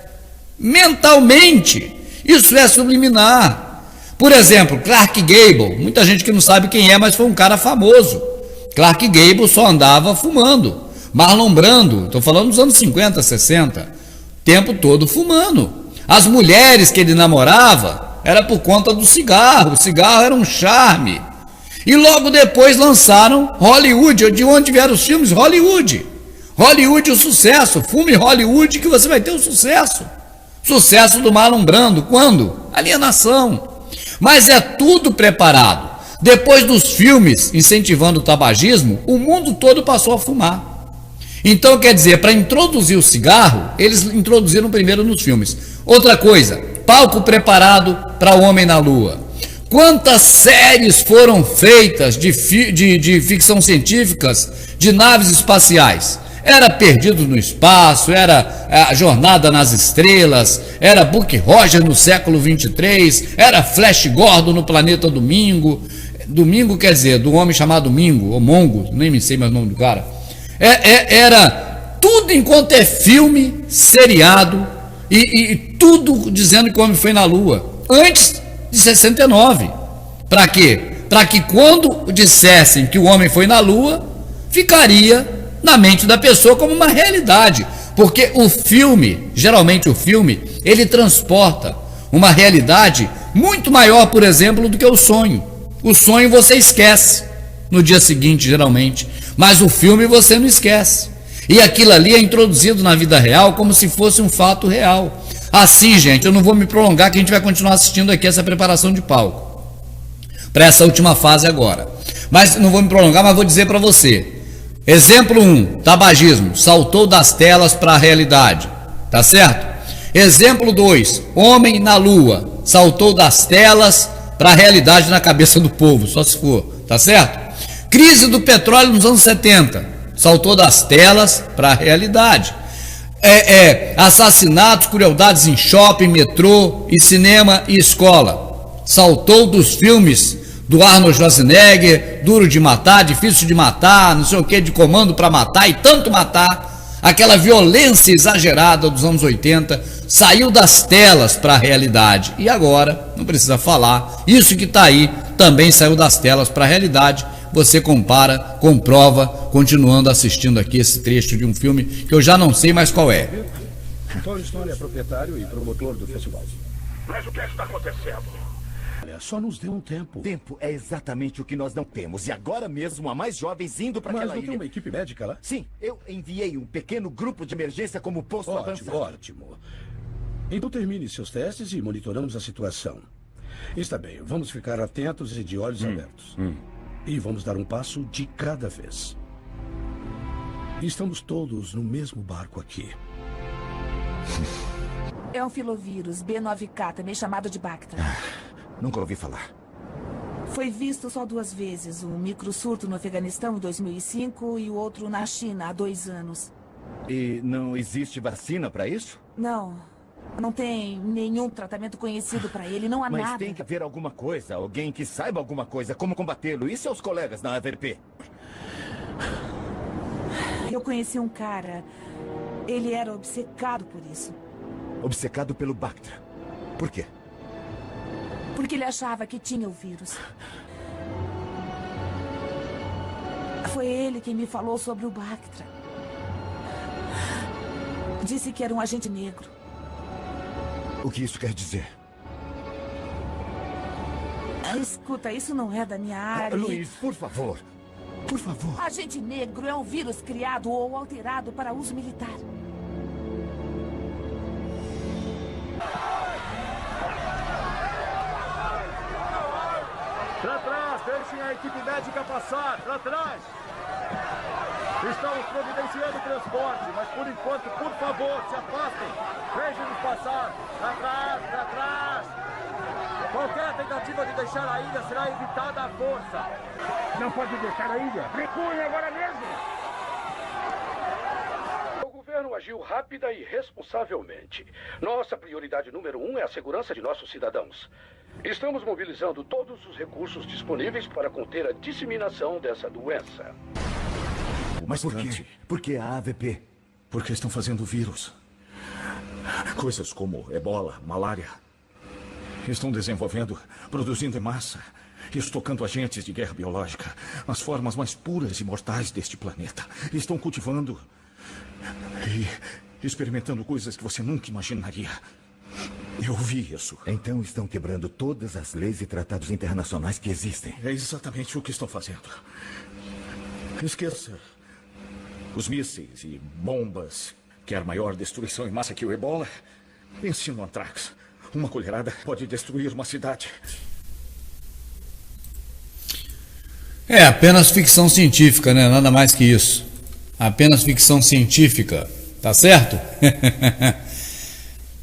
Mentalmente, isso é subliminar. Por exemplo, Clark Gable, muita gente que não sabe quem é, mas foi um cara famoso. Clark Gable só andava fumando. Marlon Brando, estou falando dos anos 50, 60, tempo todo fumando. As mulheres que ele namorava, era por conta do cigarro, o cigarro era um charme. E logo depois lançaram Hollywood, de onde vieram os filmes? Hollywood, o sucesso, fume Hollywood que você vai ter o sucesso. Sucesso do Marlon Brando, quando? Alienação. Mas é tudo preparado. Depois dos filmes incentivando o tabagismo, o mundo todo passou a fumar. Então, quer dizer, para introduzir o cigarro, eles introduziram primeiro nos filmes. Outra coisa, palco preparado para o Homem na Lua. Quantas séries foram feitas de ficção científicas de naves espaciais? Era Perdidos no Espaço, era a Jornada nas Estrelas, era Buck Rogers no século 23, era Flash Gordon no Planeta Domingo. Domingo quer dizer, do homem chamado Mingo, ou Mongo, nem me sei mais o nome do cara. Era tudo enquanto é filme, seriado, e tudo dizendo que o homem foi na Lua. Antes de 69. Para quê? Para que quando dissessem que o homem foi na Lua, ficaria na mente da pessoa como uma realidade. Porque o filme, geralmente o filme, ele transporta uma realidade muito maior, por exemplo, do que o sonho. O sonho você esquece no dia seguinte, geralmente. Mas o filme você não esquece. E aquilo ali é introduzido na vida real como se fosse um fato real. Assim, gente, eu não vou me prolongar, que a gente vai continuar assistindo aqui essa preparação de palco para essa última fase agora. Mas não vou me prolongar, mas vou dizer para você. Exemplo 1, tabagismo, saltou das telas para a realidade, tá certo? Exemplo 2, homem na lua, saltou das telas para a realidade na cabeça do povo, só se for, tá certo? Crise do petróleo nos anos 70, saltou das telas para a realidade. Assassinatos, crueldades em shopping, metrô, e cinema e escola. Saltou dos filmes do Arnold Schwarzenegger, Duro de Matar, Difícil de Matar, não sei o que, de Comando para Matar e tanto matar, Aquela violência exagerada dos anos 80 saiu das telas para a realidade. E agora, não precisa falar, isso que está aí também saiu das telas para a realidade. Você compara, comprova, continuando assistindo aqui esse trecho de um filme que eu já não sei mais qual é. Tony Stone é proprietário e promotor do festival. Mas o que está acontecendo? Olha, só nos deu um tempo. Tempo é exatamente o que nós não temos. E agora mesmo há mais jovens indo para aquela Mas não tem ilha. uma equipe médica lá? Sim, eu enviei um pequeno grupo de emergência como posto avançado. Ótimo. Então termine seus testes e monitoramos a situação. Está bem, vamos ficar atentos e de olhos abertos. E vamos dar um passo de cada vez. Estamos todos no mesmo barco aqui. É um filovírus B9K, também chamado de Bactra. Nunca ouvi falar. Foi visto só 2 vezes, um microsurto no Afeganistão em 2005 e o outro na China há 2 anos. E não existe vacina para isso? Não tem nenhum tratamento conhecido para ele, não há Mas nada. tem que haver alguma coisa, alguém que saiba alguma coisa, como combatê-lo. E seus colegas na AVP? Eu conheci um cara, ele era obcecado por isso. Obcecado pelo Bactra. Por quê? Porque ele achava que tinha o vírus. Foi ele quem me falou sobre o Bactra. Disse que era um agente negro. O que isso quer dizer? Escuta, isso não é da minha área. Luiz, por favor. Por favor. Agente negro é um vírus criado ou alterado para uso militar. Pra trás, deixem a equipe médica passar. Pra trás. Estamos providenciando transporte, mas por enquanto, por favor, se afastem. Deixem-nos passar. Pra trás, pra trás. Qualquer tentativa de deixar a ilha será evitada à força. Não pode deixar a ilha. Recuem agora mesmo. O governo agiu rápida e responsavelmente. Nossa prioridade número 1 é a segurança de nossos cidadãos. Estamos mobilizando todos os recursos disponíveis para conter a disseminação dessa doença. Mas por quê? Por que a AVP? Porque estão fazendo vírus. Coisas como ebola, malária. Estão desenvolvendo, produzindo em massa, estocando agentes de guerra biológica, as formas mais puras e mortais deste planeta. Estão cultivando e experimentando coisas que você nunca imaginaria. Eu vi isso. Então estão quebrando todas as leis e tratados internacionais que existem. É exatamente o que estão fazendo. Esqueça os mísseis e bombas. Quer maior destruição em massa que o ebola? Pense no antrax. Uma colherada pode destruir uma cidade. É apenas ficção científica, né? Nada mais que isso. Apenas ficção científica. Tá certo?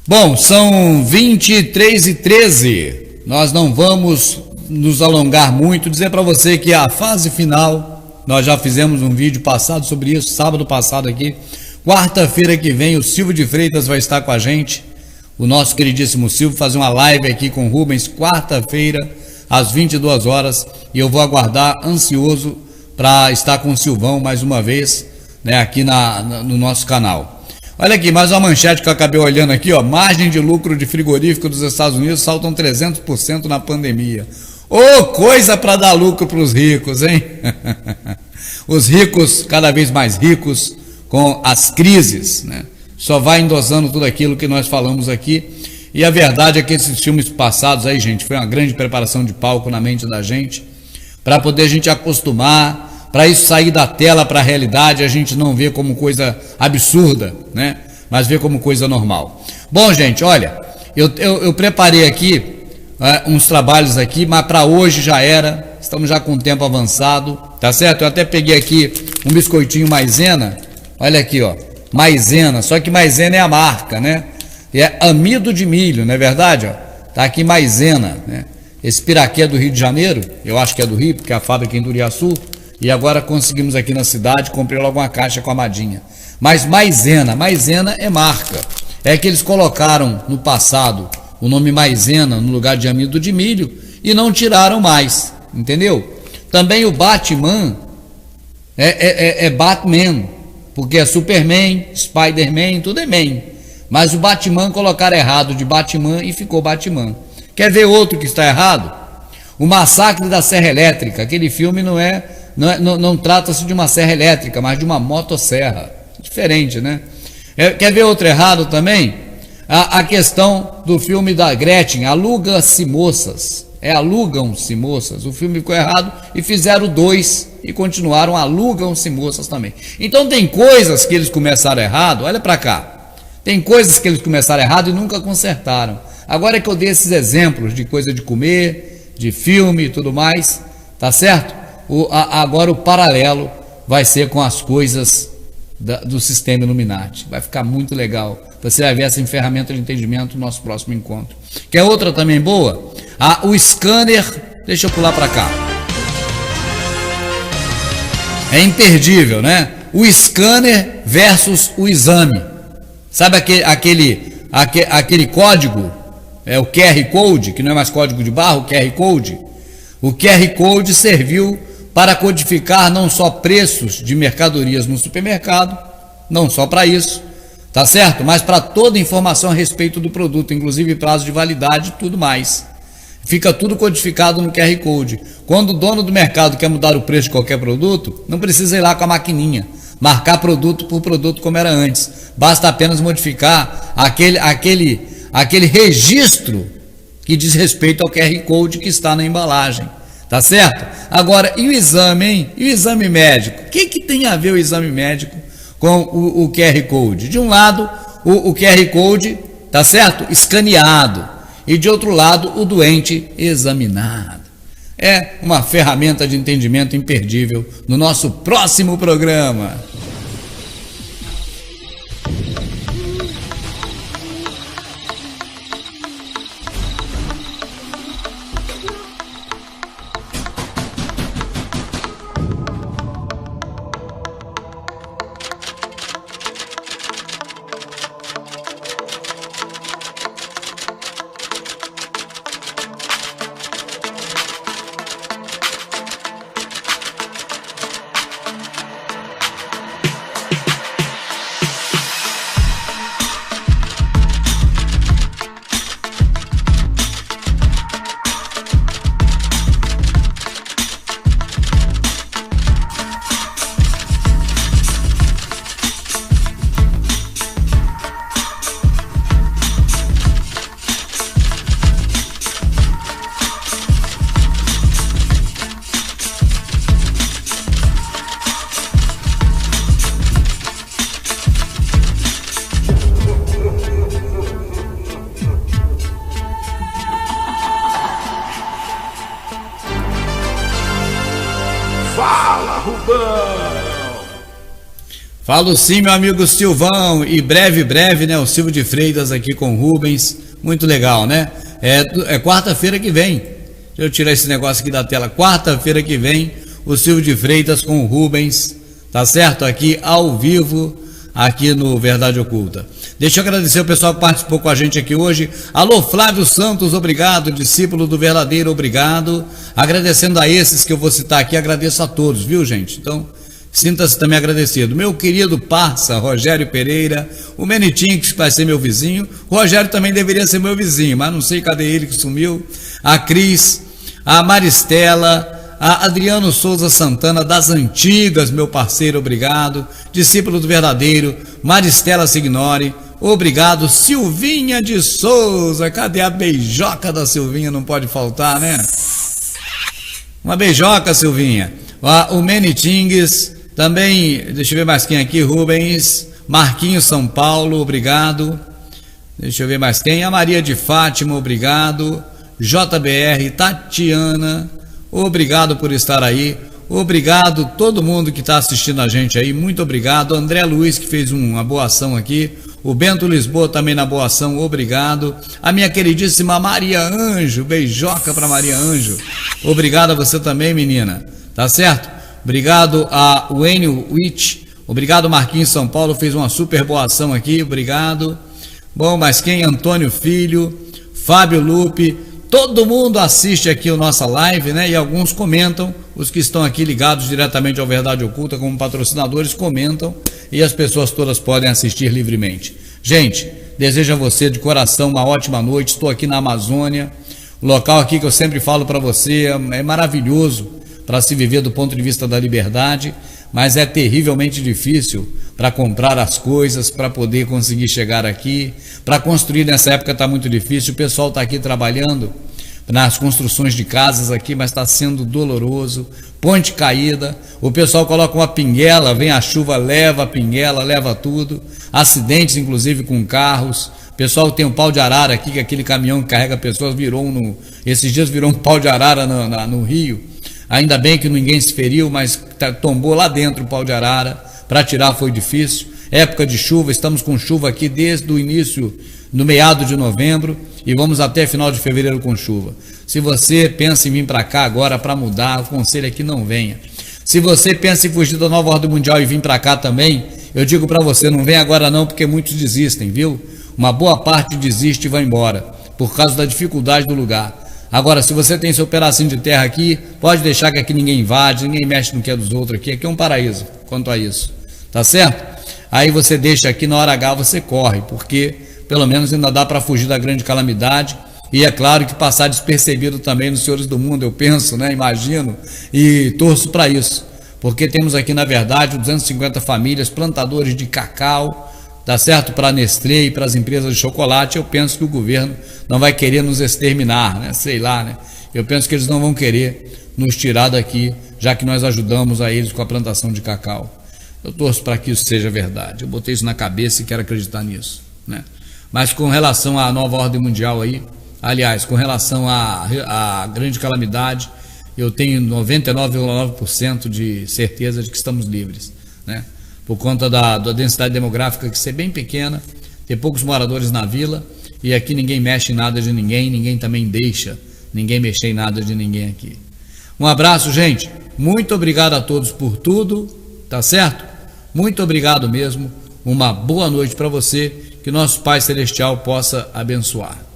Bom, são 23h13. Nós não vamos nos alongar muito. Dizer para você que a fase final, nós já fizemos um vídeo passado sobre isso, sábado passado aqui. Quarta-feira que vem o Silvio de Freitas vai estar com a gente. O nosso queridíssimo Silvio fazer uma live aqui com o Rubens, quarta-feira, às 22 horas. E eu vou aguardar ansioso para estar com o Silvão mais uma vez, né, aqui no nosso canal. Olha aqui, mais uma manchete que eu acabei olhando aqui, ó. Margem de lucro de frigorífico dos Estados Unidos saltam 300% na pandemia. Ô, coisa para dar lucro para os ricos, hein? Os ricos, cada vez mais ricos, com as crises, né? Só vai endosando tudo aquilo que nós falamos aqui. E a verdade é que esses filmes passados aí, gente, foi uma grande preparação de palco na mente da gente, para poder a gente acostumar, para isso sair da tela para a realidade, a gente não vê como coisa absurda, né? Mas vê como coisa normal. Bom, gente, olha, eu preparei aqui uns trabalhos aqui, mas para hoje já era, estamos já com o tempo avançado, tá certo? Eu até peguei aqui um biscoitinho maisena, olha aqui, ó, maisena, só que maisena é a marca, né? É amido de milho, não é verdade? Ó? Tá aqui maisena, né? Esse piraquê é do Rio de Janeiro, eu acho que é do Rio, porque a fábrica é em Turiaçu, e agora conseguimos aqui na cidade, comprei logo uma caixa com a Madinha. Mas maisena é marca, é que eles colocaram no passado o nome maisena no lugar de amido de milho e não tiraram mais, entendeu? Também o Batman é Batman, porque é Superman, Spider-Man, tudo é man. Mas o Batman colocaram errado de Batman e ficou Batman. Quer ver outro que está errado? O Massacre da Serra Elétrica. Aquele filme não trata-se de uma serra elétrica, mas de uma motosserra. Diferente, né? Quer ver outro errado também? A questão do filme da Gretchen, Aluga-se Moças. Alugam-se Moças. O filme ficou errado e fizeram 2 e continuaram Alugam-se Moças também. Então tem coisas que eles começaram errado, olha para cá. Tem coisas que eles começaram errado e nunca consertaram. Agora é que eu dei esses exemplos de coisa de comer, de filme e tudo mais, tá certo? Agora o paralelo vai ser com as coisas do sistema Illuminati. Vai ficar muito legal. Você vai ver essa ferramenta de entendimento no nosso próximo encontro. Quer outra também boa? O scanner, deixa eu pular para cá. É imperdível, né? O scanner versus o exame. Sabe aquele código? O QR Code, que não é mais código de barra, o QR Code. O QR Code serviu para codificar não só preços de mercadorias no supermercado, não só para isso, tá certo? Mas para toda informação a respeito do produto, inclusive prazo de validade e tudo mais. Fica tudo codificado no QR Code. Quando o dono do mercado quer mudar o preço de qualquer produto, não precisa ir lá com a maquininha, marcar produto por produto como era antes. Basta apenas modificar aquele registro que diz respeito ao QR Code que está na embalagem. Tá certo? Agora, e o exame, hein? E o exame médico? O que tem a ver o exame médico com o QR Code? De um lado, o QR Code, tá certo? Escaneado. E de outro lado, o doente examinado. É uma ferramenta de entendimento imperdível no nosso próximo programa. Falo sim, meu amigo Silvão, e breve, né, o Silvio de Freitas aqui com o Rubens, muito legal, né? É quarta-feira que vem, deixa eu tirar esse negócio aqui da tela, quarta-feira que vem, o Silvio de Freitas com o Rubens, tá certo? Aqui ao vivo, aqui no Verdade Oculta. Deixa eu agradecer o pessoal que participou com a gente aqui hoje. Alô, Flávio Santos, obrigado, discípulo do Verdadeiro, obrigado. Agradecendo a esses que eu vou citar aqui, agradeço a todos, viu, gente? Então, sinta-se também agradecido. Meu querido parça, Rogério Pereira, o Menitinho, que vai ser meu vizinho. O Rogério também deveria ser meu vizinho, mas não sei cadê ele que sumiu. A Cris, a Maristela, a Adriano Souza Santana, das antigas, meu parceiro, obrigado. Discípulo do Verdadeiro, Maristela Signori, obrigado. Silvinha de Souza, cadê a beijoca da Silvinha? Não pode faltar, né? Uma beijoca, Silvinha. O Menitingues, também, deixa eu ver mais quem aqui, Rubens, Marquinhos São Paulo, obrigado. Deixa eu ver mais quem, a Maria de Fátima, obrigado. JBR, Tatiana, obrigado por estar aí. Obrigado todo mundo que está assistindo a gente aí, muito obrigado. André Luiz, que fez uma boa ação aqui. O Bento Lisboa também na boa ação, obrigado. A minha queridíssima Maria Anjo, beijoca para Maria Anjo. Obrigado a você também, menina. Tá certo? Obrigado a Wayne Witt. Obrigado, Marquinhos São Paulo, fez uma super boa ação aqui, obrigado. Bom, mas quem? Antônio Filho, Fábio Lupe, todo mundo assiste aqui a nossa live, né? E alguns comentam, os que estão aqui ligados diretamente ao Verdade Oculta como patrocinadores comentam. e as pessoas todas podem assistir livremente. Gente, desejo a você de coração uma ótima noite. Estou aqui na Amazônia, o local aqui que eu sempre falo para você é maravilhoso para se viver do ponto de vista da liberdade, mas é terrivelmente difícil para comprar as coisas, para poder conseguir chegar aqui, para construir nessa época está muito difícil. O pessoal está aqui trabalhando nas construções de casas aqui, mas está sendo doloroso, ponte caída, o pessoal coloca uma pinguela, vem a chuva, leva a pinguela, leva tudo, acidentes inclusive com carros. O pessoal tem um pau de arara aqui, que aquele caminhão que carrega pessoas esses dias virou um pau de arara no Rio. Ainda bem que ninguém se feriu, mas tombou lá dentro o pau de arara, para tirar foi difícil. Época de chuva, estamos com chuva aqui desde o início, no meado de novembro, e vamos até final de fevereiro com chuva. Se você pensa em vir para cá agora para mudar, o conselho é que não venha. Se você pensa em fugir da nova ordem mundial e vir para cá também, eu digo para você, não vem agora não, porque muitos desistem, viu? Uma boa parte desiste e vai embora, por causa da dificuldade do lugar. Agora, se você tem seu pedacinho de terra aqui, pode deixar que aqui ninguém invade, ninguém mexe no que é dos outros aqui é um paraíso quanto a isso, tá certo? Aí você deixa aqui, na hora H você corre, porque pelo menos ainda dá para fugir da grande calamidade, e é claro que passar despercebido também nos senhores do mundo, eu penso, né, imagino, e torço para isso, porque temos aqui na verdade 250 famílias, plantadores de cacau, tá certo? Para a Nestlé e para as empresas de chocolate. Eu penso que o governo não vai querer nos exterminar, né? Sei lá, né? Eu penso que eles não vão querer nos tirar daqui, já que nós ajudamos a eles com a plantação de cacau. Eu torço para que isso seja verdade. Eu botei isso na cabeça e quero acreditar nisso, né? Mas com relação à nova ordem mundial aí, aliás, com relação à grande calamidade, eu tenho 99,9% de certeza de que estamos livres, né? Por conta da densidade demográfica que ser bem pequena, ter poucos moradores na vila, e aqui ninguém mexe em nada de ninguém, ninguém também deixa ninguém mexer em nada de ninguém aqui. Um abraço, gente, muito obrigado a todos por tudo, tá certo? Muito obrigado mesmo, uma boa noite para você, que nosso Pai Celestial possa abençoar.